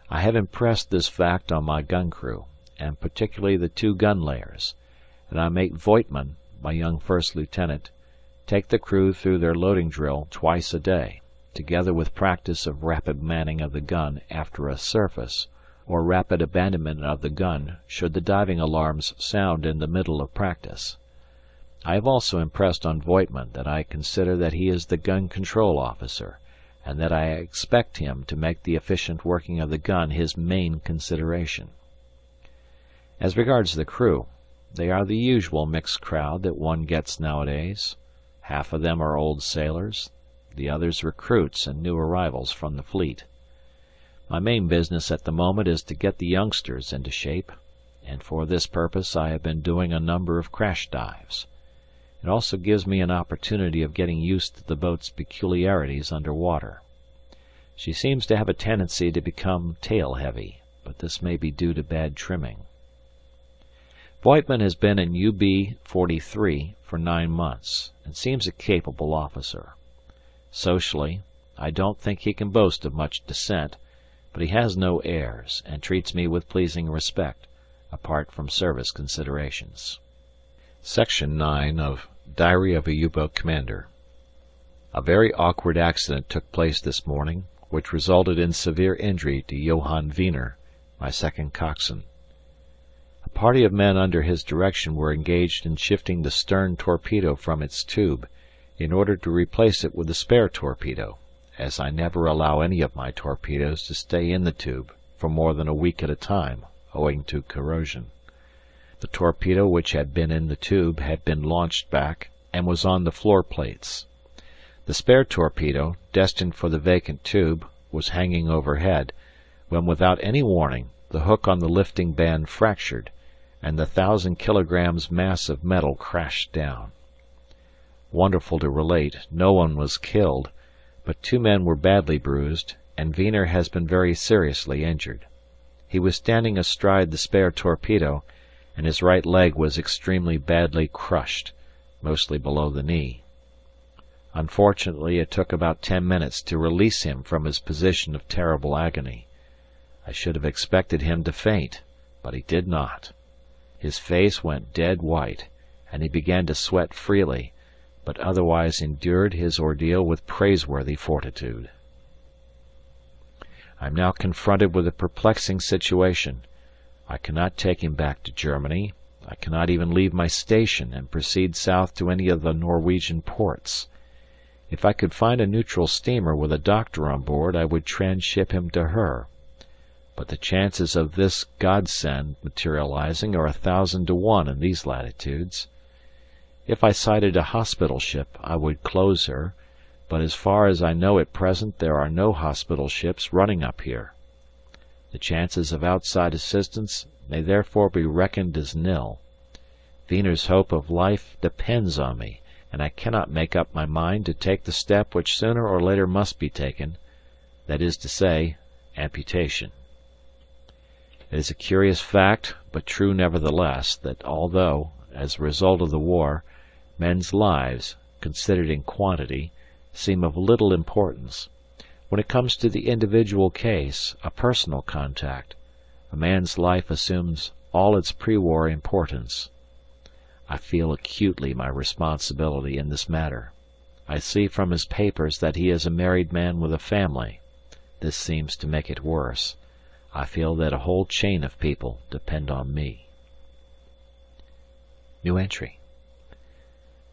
I have impressed this fact on my gun crew, and particularly the 2 gun layers, and I make Voigtman, my young first lieutenant, take the crew through their loading drill twice a day, together with practice of rapid manning of the gun after a surface, or rapid abandonment of the gun should the diving alarms sound in the middle of practice. I have also impressed on Voigtman that I consider that he is the gun control officer, and that I expect him to make the efficient working of the gun his main consideration. As regards the crew, they are the usual mixed crowd that one gets nowadays. Half of them are old sailors, the others recruits and new arrivals from the fleet. My main business at the moment is to get the youngsters into shape, and for this purpose I have been doing a number of crash dives. It also gives me an opportunity of getting used to the boat's peculiarities under water. She seems to have a tendency to become tail-heavy, but this may be due to bad trimming. Voigtman has been in UB-43 for 9 months, and seems a capable officer. Socially, I don't think he can boast of much descent, but he has no airs, and treats me with pleasing respect, apart from service considerations. Section 9 of Diary of a U-Boat Commander. A very awkward accident took place this morning, which resulted in severe injury to Johann Wiener, my second coxswain. A party of men under his direction were engaged in shifting the stern torpedo from its tube, in order to replace it with a spare torpedo, as I never allow any of my torpedoes to stay in the tube for more than a week at a time, owing to corrosion. The torpedo which had been in the tube had been launched back, and was on the floor plates. The spare torpedo, destined for the vacant tube, was hanging overhead, when without any warning the hook on the lifting band fractured, and the 1,000 kilograms mass of metal crashed down. Wonderful to relate, no one was killed, but 2 men were badly bruised, and Wiener has been very seriously injured. He was standing astride the spare torpedo, and his right leg was extremely badly crushed, mostly below the knee. Unfortunately, it took about 10 minutes to release him from his position of terrible agony. I should have expected him to faint, but he did not. His face went dead white, and he began to sweat freely, but otherwise endured his ordeal with praiseworthy fortitude. I am now confronted with a perplexing situation. I cannot take him back to Germany. I cannot even leave my station and proceed south to any of the Norwegian ports. If I could find a neutral steamer with a doctor on board, I would transship him to her. But the chances of this godsend materializing are 1,000 to 1 in these latitudes. If I sighted a hospital ship, I would close her, but as far as I know at present there are no hospital ships running up here. The chances of outside assistance may therefore be reckoned as nil. Wiener's hope of life depends on me, and I cannot make up my mind to take the step which sooner or later must be taken, that is to say, amputation. It is a curious fact, but true nevertheless, that although, as a result of the war, men's lives, considered in quantity, seem of little importance, when it comes to the individual case, a personal contact, a man's life assumes all its pre-war importance. I feel acutely my responsibility in this matter. I see from his papers that he is a married man with a family. This seems to make it worse. I feel that a whole chain of people depend on me. New entry.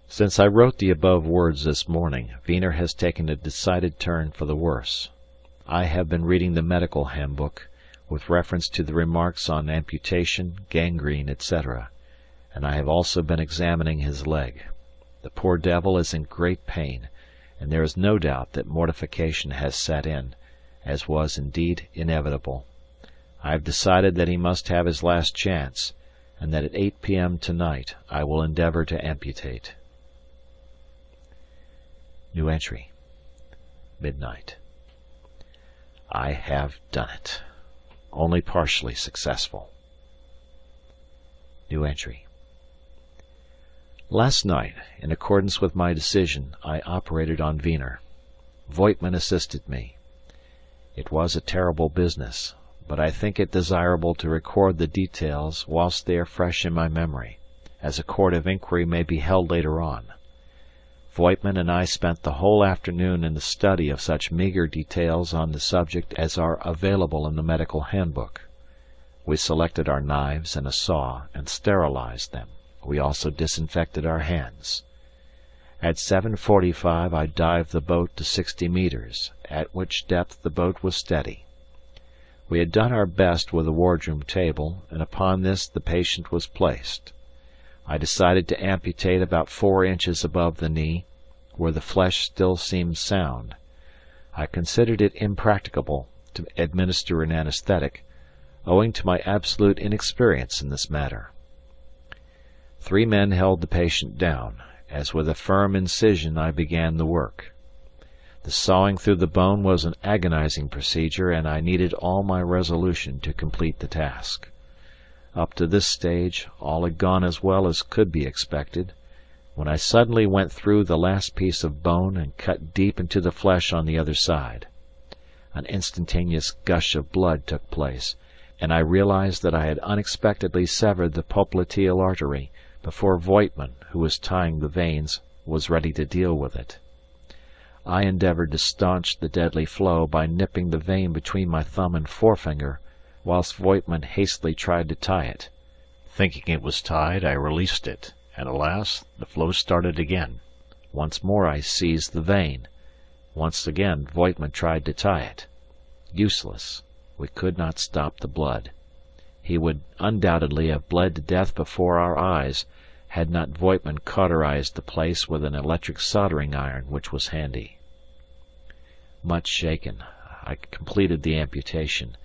Since I wrote the above words this morning, Wiener has taken a decided turn for the worse. I have been reading the medical handbook, with reference to the remarks on amputation, gangrene, etc., and I have also been examining his leg. The poor devil is in great pain, and there is no doubt that mortification has set in, as was indeed inevitable. I have decided that he must have his last chance, and that at 8 p.m. tonight I will endeavour to amputate. New entry. Midnight. I have done it. Only partially successful. New entry. Last night, in accordance with my decision, I operated on Wiener. Voigtman assisted me. It was a terrible business, but I think it desirable to record the details whilst they are fresh in my memory, as a court of inquiry may be held later on. Voigtman and I spent the whole afternoon in the study of such meagre details on the subject as are available in the medical handbook. We selected our knives and a saw and sterilized them. We also disinfected our hands. At 7:45 I dived the boat to 60 meters, at which depth the boat was steady. We had done our best with the wardroom table, and upon this the patient was placed. I decided to amputate about 4 inches above the knee, where the flesh still seemed sound. I considered it impracticable to administer an anesthetic, owing to my absolute inexperience in this matter. 3 men held the patient down, as with a firm incision I began the work. The sawing through the bone was an agonizing procedure, and I needed all my resolution to complete the task. Up to this stage all had gone as well as could be expected, when I suddenly went through the last piece of bone and cut deep into the flesh on the other side. An instantaneous gush of blood took place, and I realized that I had unexpectedly severed the popliteal artery before Voigtman, who was tying the veins, was ready to deal with it. I endeavoured to staunch the deadly flow by nipping the vein between my thumb and forefinger, whilst Voigtman hastily tried to tie it. Thinking it was tied, I released it, and alas, the flow started again. Once more I seized the vein. Once again Voigtman tried to tie it. Useless. We could not stop the blood. He would undoubtedly have bled to death before our eyes, had not Voigtman cauterized the place with an electric soldering iron which was handy. Much shaken, I completed the amputation,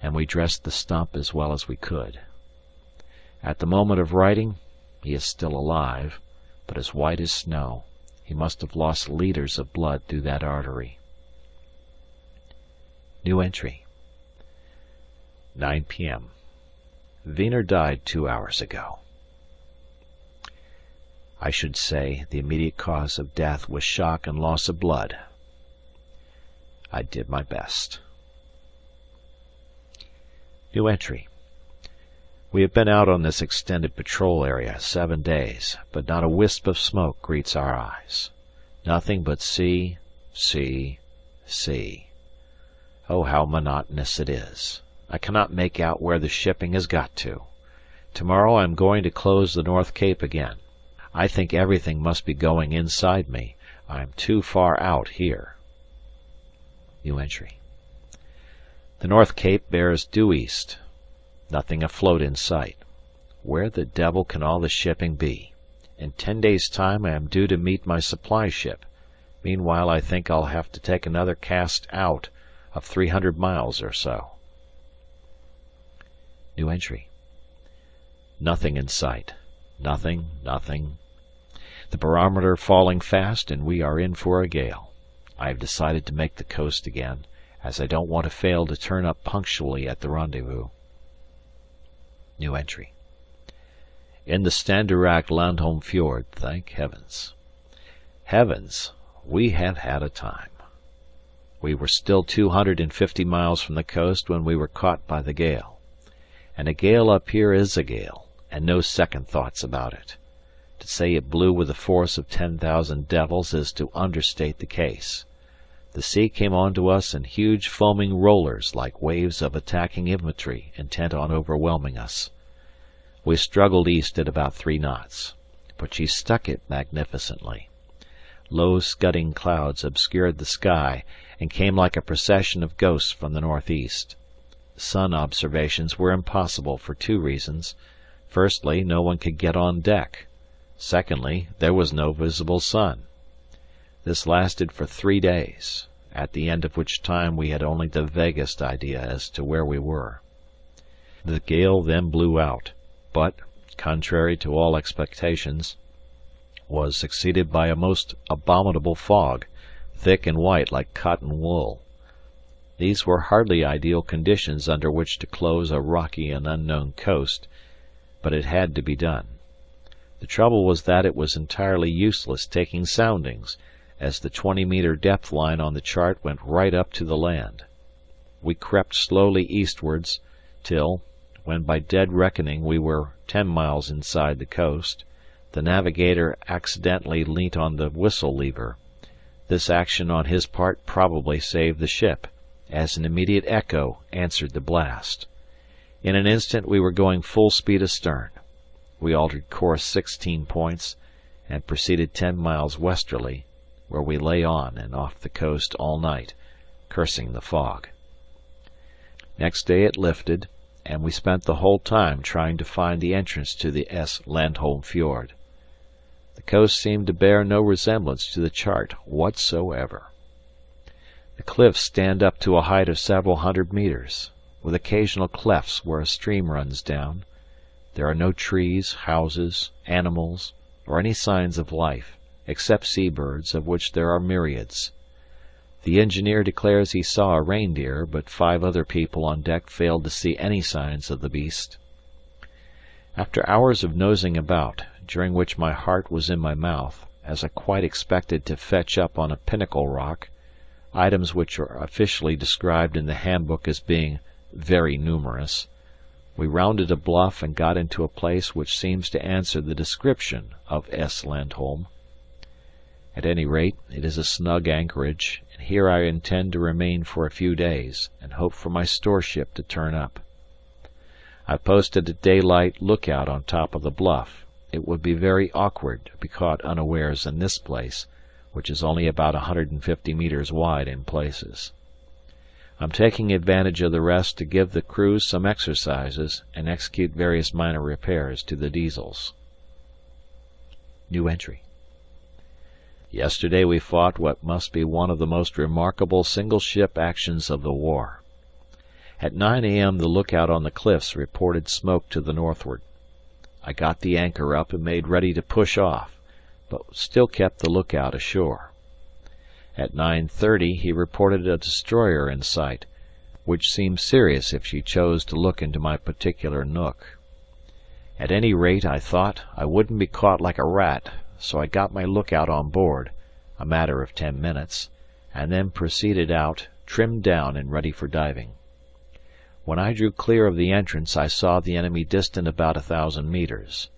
and we dressed the stump as well as we could. At the moment of writing, he is still alive, but as white as snow. He must have lost liters of blood through that artery. New entry. 9 p.m. Wiener died 2 hours ago. I should say the immediate cause of death was shock and loss of blood. I did my best. New entry. We have been out on this extended patrol area 7 days, but not a wisp of smoke greets our eyes. Nothing but sea, sea, sea. Oh, how monotonous it is. I cannot make out where the shipping has got to. Tomorrow I am going to close the North Cape again. I think everything must be going inside me. I am too far out here. New entry. The North Cape bears due east. Nothing afloat in sight. Where the devil can all the shipping be? In 10 days' time I am due to meet my supply ship. Meanwhile I think I'll have to take another cast out of 300 miles or so. New entry. Nothing in sight. Nothing, nothing. The barometer falling fast, and we are in for a gale. I have decided to make the coast again, as I don't want to fail to turn up punctually at the rendezvous. New entry. In the Standurak Landholm Fjord, thank heavens. Heavens, we have had a time. We were still 250 miles from the coast when we were caught by the gale. And a gale up here is a gale, and no second thoughts about it. To say it blew with the force of 10,000 devils is to understate the case. The sea came on to us in huge foaming rollers like waves of attacking infantry intent on overwhelming us. We struggled east at about 3 knots, but she stuck it magnificently. Low scudding clouds obscured the sky and came like a procession of ghosts from the northeast. Sun observations were impossible for 2 reasons. Firstly, no one could get on deck. Secondly, there was no visible sun. This lasted for 3 days, at the end of which time we had only the vaguest idea as to where we were. The gale then blew out, but, contrary to all expectations, was succeeded by a most abominable fog, thick and white like cotton wool. These were hardly ideal conditions under which to close a rocky and unknown coast, but it had to be done. The trouble was that it was entirely useless taking soundings, as the 20-metre depth line on the chart went right up to the land. We crept slowly eastwards, till, when by dead reckoning we were 10 miles inside the coast, the navigator accidentally leant on the whistle lever. This action on his part probably saved the ship, as an immediate echo answered the blast. In an instant we were going full speed astern. We altered course 16 points, and proceeded 10 miles westerly, where we lay on and off the coast all night, cursing the fog. Next day it lifted, and we spent the whole time trying to find the entrance to the S. Landholm Fjord. The coast seemed to bear no resemblance to the chart whatsoever. The cliffs stand up to a height of several hundred metres, with occasional clefts where a stream runs down. There are no trees, houses, animals, or any signs of life, except seabirds, of which there are myriads. The engineer declares he saw a reindeer, but 5 other people on deck failed to see any signs of the beast. After hours of nosing about, during which my heart was in my mouth, as I quite expected to fetch up on a pinnacle rock, items which are officially described in the handbook as being very numerous, we rounded a bluff and got into a place which seems to answer the description of S. Landholm. At any rate, it is a snug anchorage, and here I intend to remain for a few days, and hope for my store ship to turn up. I posted a daylight lookout on top of the bluff. It would be very awkward to be caught unawares in this place, which is only about 150 metres wide in places. I'm taking advantage of the rest to give the crew some exercises and execute various minor repairs to the diesels. New entry. Yesterday we fought what must be one of the most remarkable single-ship actions of the war. At 9 a.m. the lookout on the cliffs reported smoke to the northward. I got the anchor up and made ready to push off, but still kept the lookout ashore. At 9:30 he reported a destroyer in sight, which seemed serious if she chose to look into my particular nook. At any rate, I thought, I wouldn't be caught like a rat, so I got my lookout on board, a matter of 10 minutes, and then proceeded out, trimmed down and ready for diving. When I drew clear of the entrance I saw the enemy distant about 1,000 metres.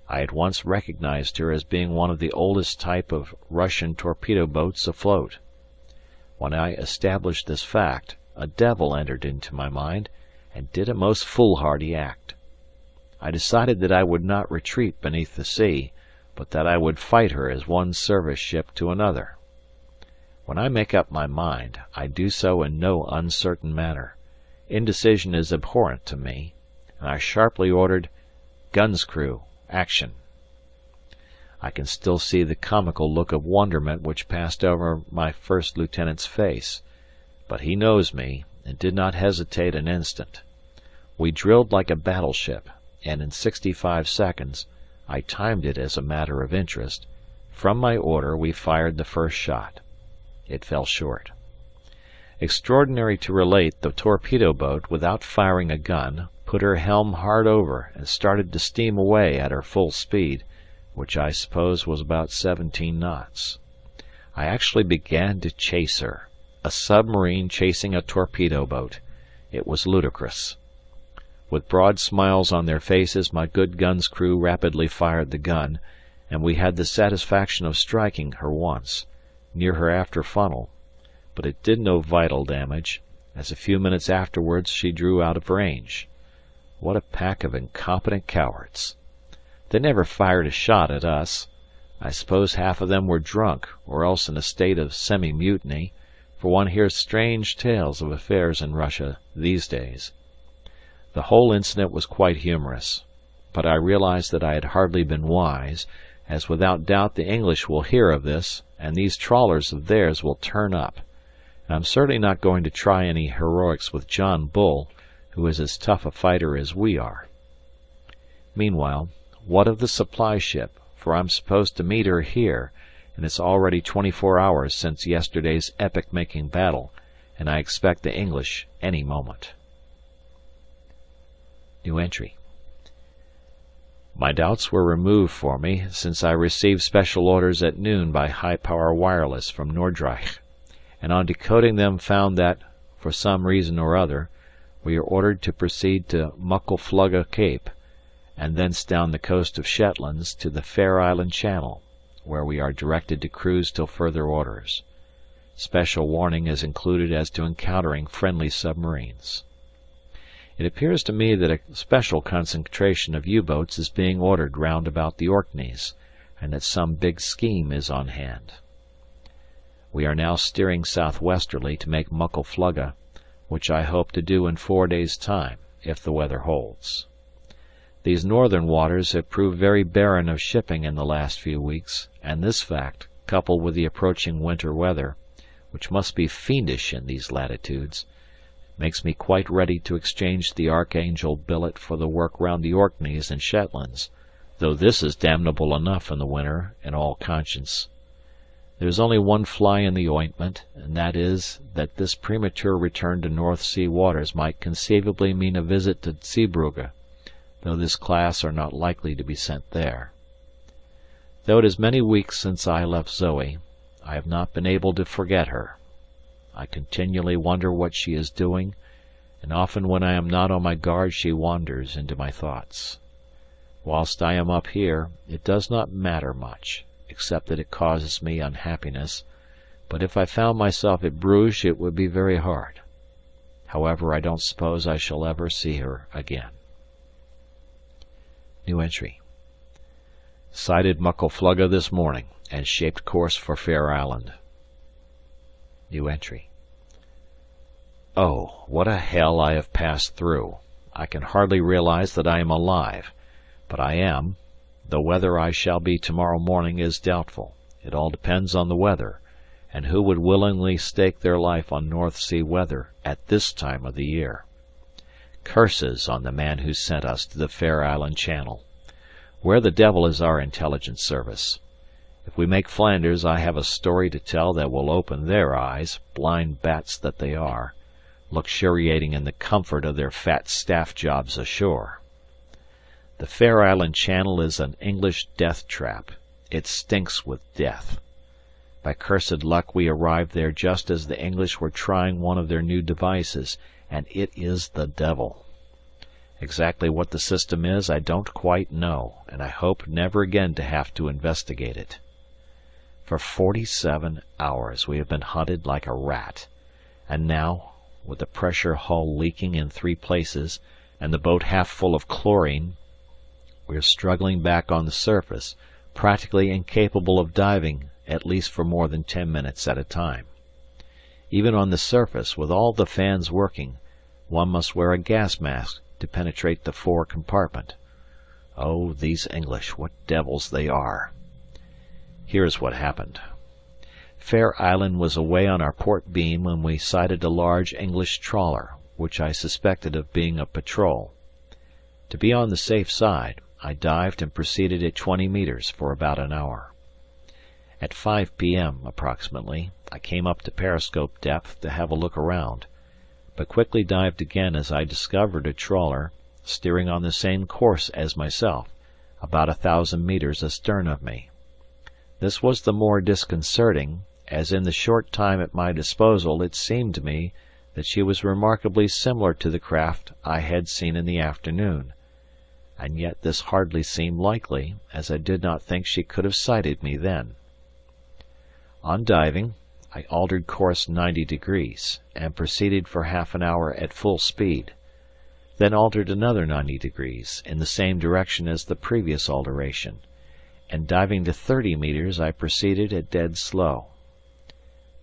I at once recognized her as being one of the oldest type of Russian torpedo boats afloat. When I established this fact, a devil entered into my mind, and did a most foolhardy act. I decided that I would not retreat beneath the sea, but that I would fight her as one service ship to another. When I make up my mind, I do so in no uncertain manner. Indecision is abhorrent to me, and I sharply ordered, "Guns crew, action!" I can still see the comical look of wonderment which passed over my first lieutenant's face, but he knows me, and did not hesitate an instant. We drilled like a battleship, and in 65 seconds, I timed it as a matter of interest, from my order we fired the first shot. It fell short. Extraordinary to relate, the torpedo boat, without firing a gun, put her helm hard over and started to steam away at her full speed, which I suppose was about 17 knots. I actually began to chase her. A submarine chasing a torpedo boat. It was ludicrous. With broad smiles on their faces, my good gun's crew rapidly fired the gun, and we had the satisfaction of striking her once, near her after funnel, but it did no vital damage, as a few minutes afterwards she drew out of range. What a pack of incompetent cowards! They never fired a shot at us. I suppose half of them were drunk, or else in a state of semi-mutiny, for one hears strange tales of affairs in Russia these days. The whole incident was quite humorous, but I realized that I had hardly been wise, as without doubt the English will hear of this, and these trawlers of theirs will turn up. And I'm certainly not going to try any heroics with John Bull, who is as tough a fighter as we are. Meanwhile, what of the supply ship, for I'm supposed to meet her here, and it's already 24 hours since yesterday's epoch-making battle, and I expect the English any moment. New entry. My doubts were removed for me, since I received special orders at noon by high-power wireless from Nordreich, and on decoding them found that, for some reason or other, we are ordered to proceed to Muckleflugga Cape, and thence down the coast of Shetlands to the Fair Island Channel, where we are directed to cruise till further orders. Special warning is included as to encountering friendly submarines. It appears to me that a special concentration of U-boats is being ordered round about the Orkneys, and that some big scheme is on hand. We are now steering southwesterly to make Muckleflugga, which I hope to do in 4 days' time, if the weather holds. These northern waters have proved very barren of shipping in the last few weeks, and this fact, coupled with the approaching winter weather, which must be fiendish in these latitudes, makes me quite ready to exchange the Archangel billet for the work round the Orkneys and Shetlands, though this is damnable enough in the winter, in all conscience. There is only one fly in the ointment, and that is that this premature return to North Sea waters might conceivably mean a visit to Zeebrugge, though this class are not likely to be sent there. Though it is many weeks since I left Zoe, I have not been able to forget her. I continually wonder what she is doing, and often when I am not on my guard she wanders into my thoughts. Whilst I am up here, it does not matter much, except that it causes me unhappiness, but if I found myself at Bruges it would be very hard. However, I don't suppose I shall ever see her again. New entry. Sighted Muckleflugga this morning, and shaped course for Fair Island. New entry. Oh, what a hell I have passed through! I can hardly realize that I am alive, but I am. The whether I shall be tomorrow morning is doubtful. It all depends on the weather, and who would willingly stake their life on North Sea weather at this time of the year? Curses on the man who sent us to the Fair Island Channel. Where the devil is our intelligence service? If we make Flanders, I have a story to tell that will open their eyes, blind bats that they are, luxuriating in the comfort of their fat staff jobs ashore. The Fair Island Channel is an English death trap. It stinks with death. By cursed luck we arrived there just as the English were trying one of their new devices, and it is the devil. Exactly what the system is I don't quite know, and I hope never again to have to investigate it. For 47 hours we have been hunted like a rat, and now, with the pressure hull leaking in 3 places, and the boat half full of chlorine, we are struggling back on the surface, practically incapable of diving at least for more than 10 minutes at a time. Even on the surface, with all the fans working, one must wear a gas mask to penetrate the fore compartment. Oh, these English, what devils they are! Here is what happened. Fair Island was away on our port beam when we sighted a large English trawler, which I suspected of being a patrol. To be on the safe side, I dived and proceeded at 20 meters for about an hour. At 5 p.m. approximately, I came up to periscope depth to have a look around, but quickly dived again as I discovered a trawler, steering on the same course as myself, about 1,000 meters astern of me. This was the more disconcerting, as in the short time at my disposal it seemed to me that she was remarkably similar to the craft I had seen in the afternoon, and yet this hardly seemed likely, as I did not think she could have sighted me then. On diving, I altered course 90 degrees, and proceeded for half an hour at full speed, then altered another 90 degrees, in the same direction as the previous alteration, and diving to 30 meters I proceeded at dead slow.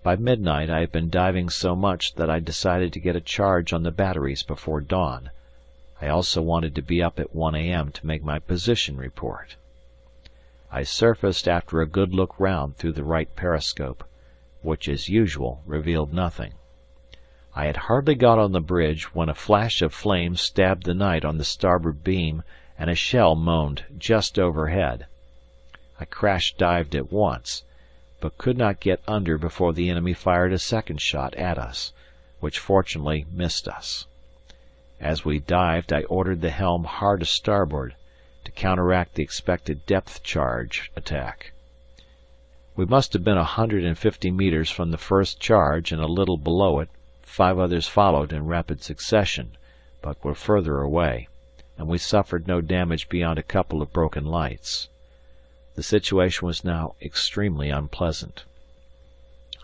By midnight I had been diving so much that I decided to get a charge on the batteries before dawn. I also wanted to be up at 1 a.m. to make my position report. I surfaced after a good look round through the right periscope, which as usual revealed nothing. I had hardly got on the bridge when a flash of flame stabbed the night on the starboard beam and a shell moaned just overhead. I crash-dived at once, but could not get under before the enemy fired a second shot at us, which fortunately missed us. As we dived, I ordered the helm hard to starboard, to counteract the expected depth charge attack. We must have been 150 meters from the first charge, and a little below it 5 others followed in rapid succession, but were further away, and we suffered no damage beyond a couple of broken lights. The situation was now extremely unpleasant.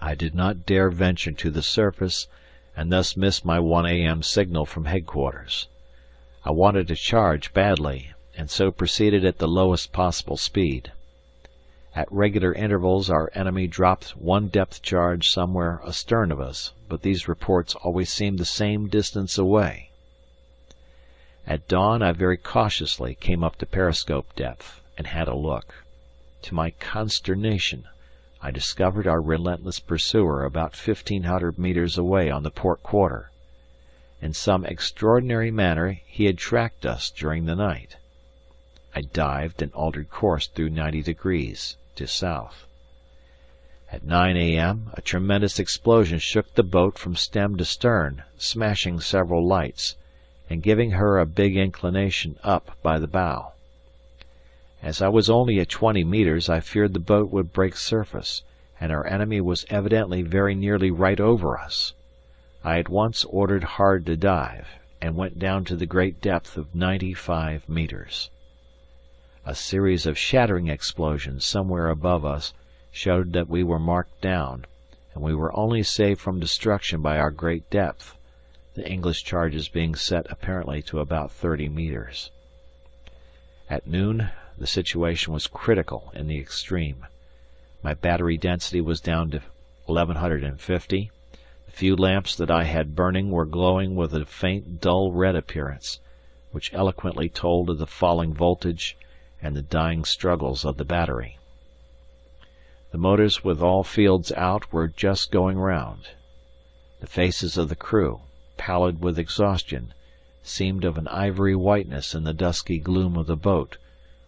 I did not dare venture to the surface, and thus missed my 1 a.m. signal from headquarters. I wanted to charge badly, and so proceeded at the lowest possible speed. At regular intervals our enemy dropped one depth charge somewhere astern of us, but these reports always seemed the same distance away. At dawn I very cautiously came up to periscope depth, and had a look. To my consternation, I discovered our relentless pursuer about 1,500 meters away on the port quarter. In some extraordinary manner he had tracked us during the night. I dived and altered course through 90 degrees to south. At 9 a.m. a tremendous explosion shook the boat from stem to stern, smashing several lights, and giving her a big inclination up by the bow. As I was only at 20 meters, I feared the boat would break surface, and our enemy was evidently very nearly right over us. I at once ordered hard to dive, and went down to the great depth of 95 meters. A series of shattering explosions somewhere above us showed that we were marked down, and we were only saved from destruction by our great depth, the English charges being set apparently to about 30 meters. At noon, the situation was critical in the extreme. My battery density was down to 1150. The few lamps that I had burning were glowing with a faint, dull red appearance, which eloquently told of the falling voltage and the dying struggles of the battery. The motors with all fields out were just going round. The faces of the crew, pallid with exhaustion, seemed of an ivory whiteness in the dusky gloom of the boat,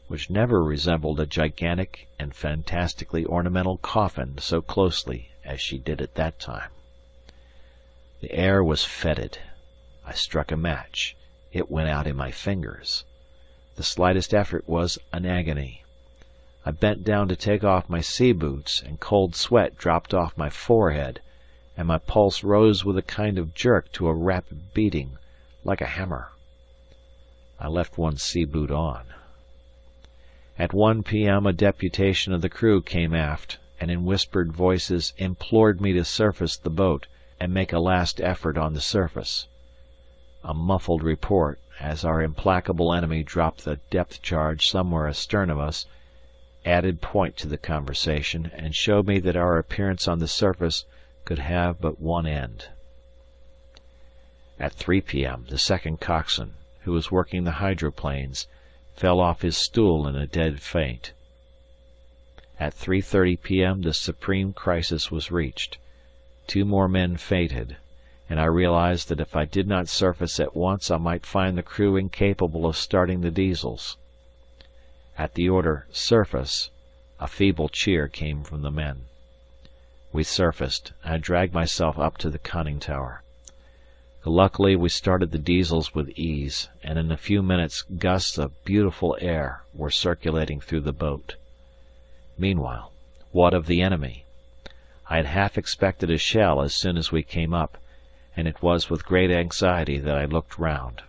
which never resembled a gigantic and fantastically ornamental coffin so closely as she did at that time. The air was fetid. I struck a match. It went out in my fingers. The slightest effort was an agony. I bent down to take off my sea boots, and cold sweat dropped off my forehead, and my pulse rose with a kind of jerk to a rapid beating, like a hammer. I left one sea boot on. At 1 p.m. a deputation of the crew came aft, and in whispered voices implored me to surface the boat and make a last effort on the surface. A muffled report, as our implacable enemy dropped the depth charge somewhere astern of us, added point to the conversation and showed me that our appearance on the surface could have but one end. At 3 p.m. the second coxswain, who was working the hydroplanes, fell off his stool in a dead faint. At 3:30 p.m. the supreme crisis was reached. 2 more men fainted, and I realized that if I did not surface at once I might find the crew incapable of starting the diesels. At the order "Surface," a feeble cheer came from the men. We surfaced, and I dragged myself up to the conning tower. Luckily we started the diesels with ease, and in a few minutes gusts of beautiful air were circulating through the boat. Meanwhile, what of the enemy? I had half expected a shell as soon as we came up, and it was with great anxiety that I looked round.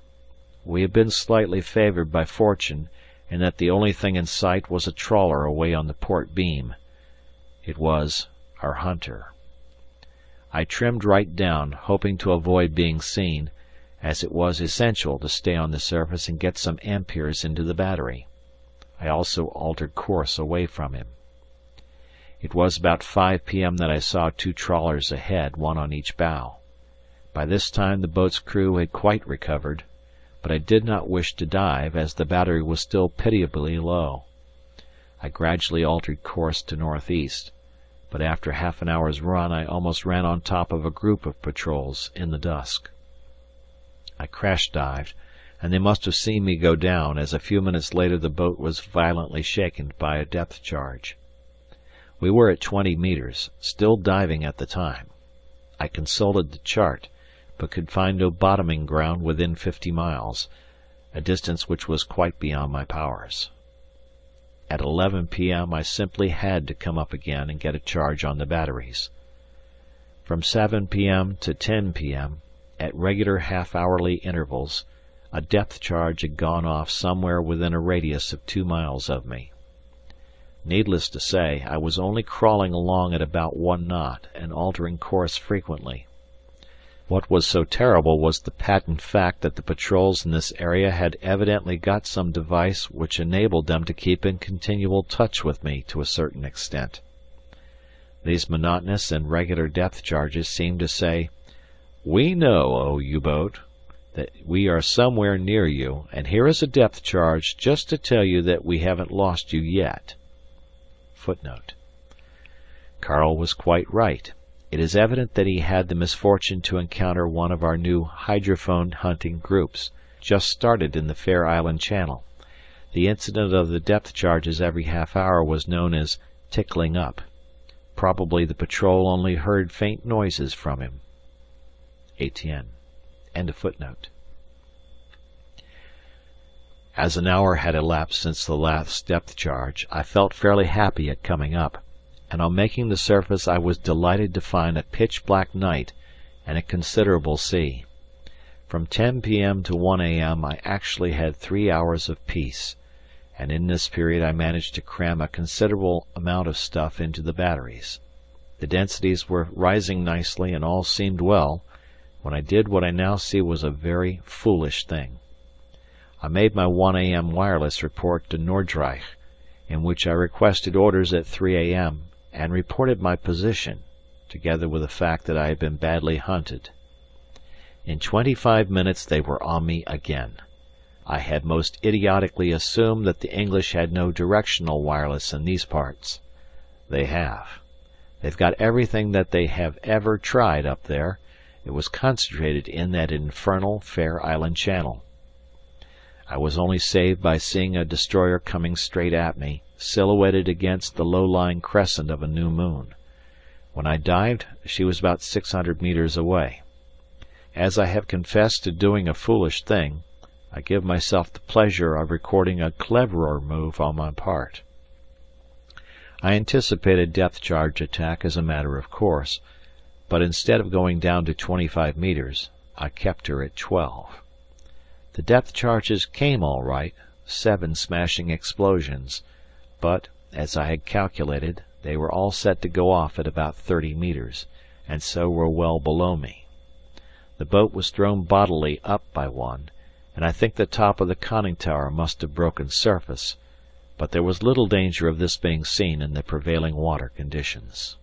We had been slightly favoured by fortune in that the only thing in sight was a trawler away on the port beam. It was our hunter. I trimmed right down, hoping to avoid being seen, as it was essential to stay on the surface and get some amperes into the battery. I also altered course away from him. It was about 5 p.m. that I saw 2 trawlers ahead, one on each bow. By this time the boat's crew had quite recovered, but I did not wish to dive, as the battery was still pitiably low. I gradually altered course to northeast, but after half an hour's run I almost ran on top of a group of patrols in the dusk. I crash-dived, and they must have seen me go down, as a few minutes later the boat was violently shaken by a depth charge. We were at 20 meters, still diving at the time. I consulted the chart, but could find no bottoming ground within 50 miles, a distance which was quite beyond my powers. At 11 p.m. I simply had to come up again and get a charge on the batteries. From 7 p.m. to 10 p.m., at regular half-hourly intervals, a depth charge had gone off somewhere within a radius of 2 miles of me. Needless to say, I was only crawling along at about 1 knot and altering course frequently. What was so terrible was the patent fact that the patrols in this area had evidently got some device which enabled them to keep in continual touch with me to a certain extent. These monotonous and regular depth charges seemed to say, "We know, O U-boat, that we are somewhere near you, and here is a depth charge just to tell you that we haven't lost you yet." Footnote. Karl was quite right. It is evident that he had the misfortune to encounter one of our new hydrophone hunting groups, just started in the Fair Island Channel. The incident of the depth charges every half hour was known as "tickling up." Probably the patrol only heard faint noises from him. Etienne. End of footnote. As an hour had elapsed since the last depth charge, I felt fairly happy at coming up, and on making the surface I was delighted to find a pitch-black night and a considerable sea. From 10 p.m. to 1 a.m. I actually had 3 hours of peace, and in this period I managed to cram a considerable amount of stuff into the batteries. The densities were rising nicely and all seemed well, when I did what I now see was a very foolish thing. I made my 1 a.m. wireless report to Nordreich, in which I requested orders at 3 a.m. and reported my position, together with the fact that I had been badly hunted. In 25 minutes they were on me again. I had most idiotically assumed that the English had no directional wireless in these parts. They have. They've got everything that they have ever tried up there. It was concentrated in that infernal Fair Island Channel. I was only saved by seeing a destroyer coming straight at me, silhouetted against the low-lying crescent of a new moon. When I dived, she was about 600 meters away. As I have confessed to doing a foolish thing, I give myself the pleasure of recording a cleverer move on my part. I anticipated depth charge attack as a matter of course, but instead of going down to 25 meters, I kept her at 12. The depth charges came all right, 7 smashing explosions, but, as I had calculated, they were all set to go off at about 30 meters, and so were well below me. The boat was thrown bodily up by one, and I think the top of the conning tower must have broken surface, but there was little danger of this being seen in the prevailing water conditions.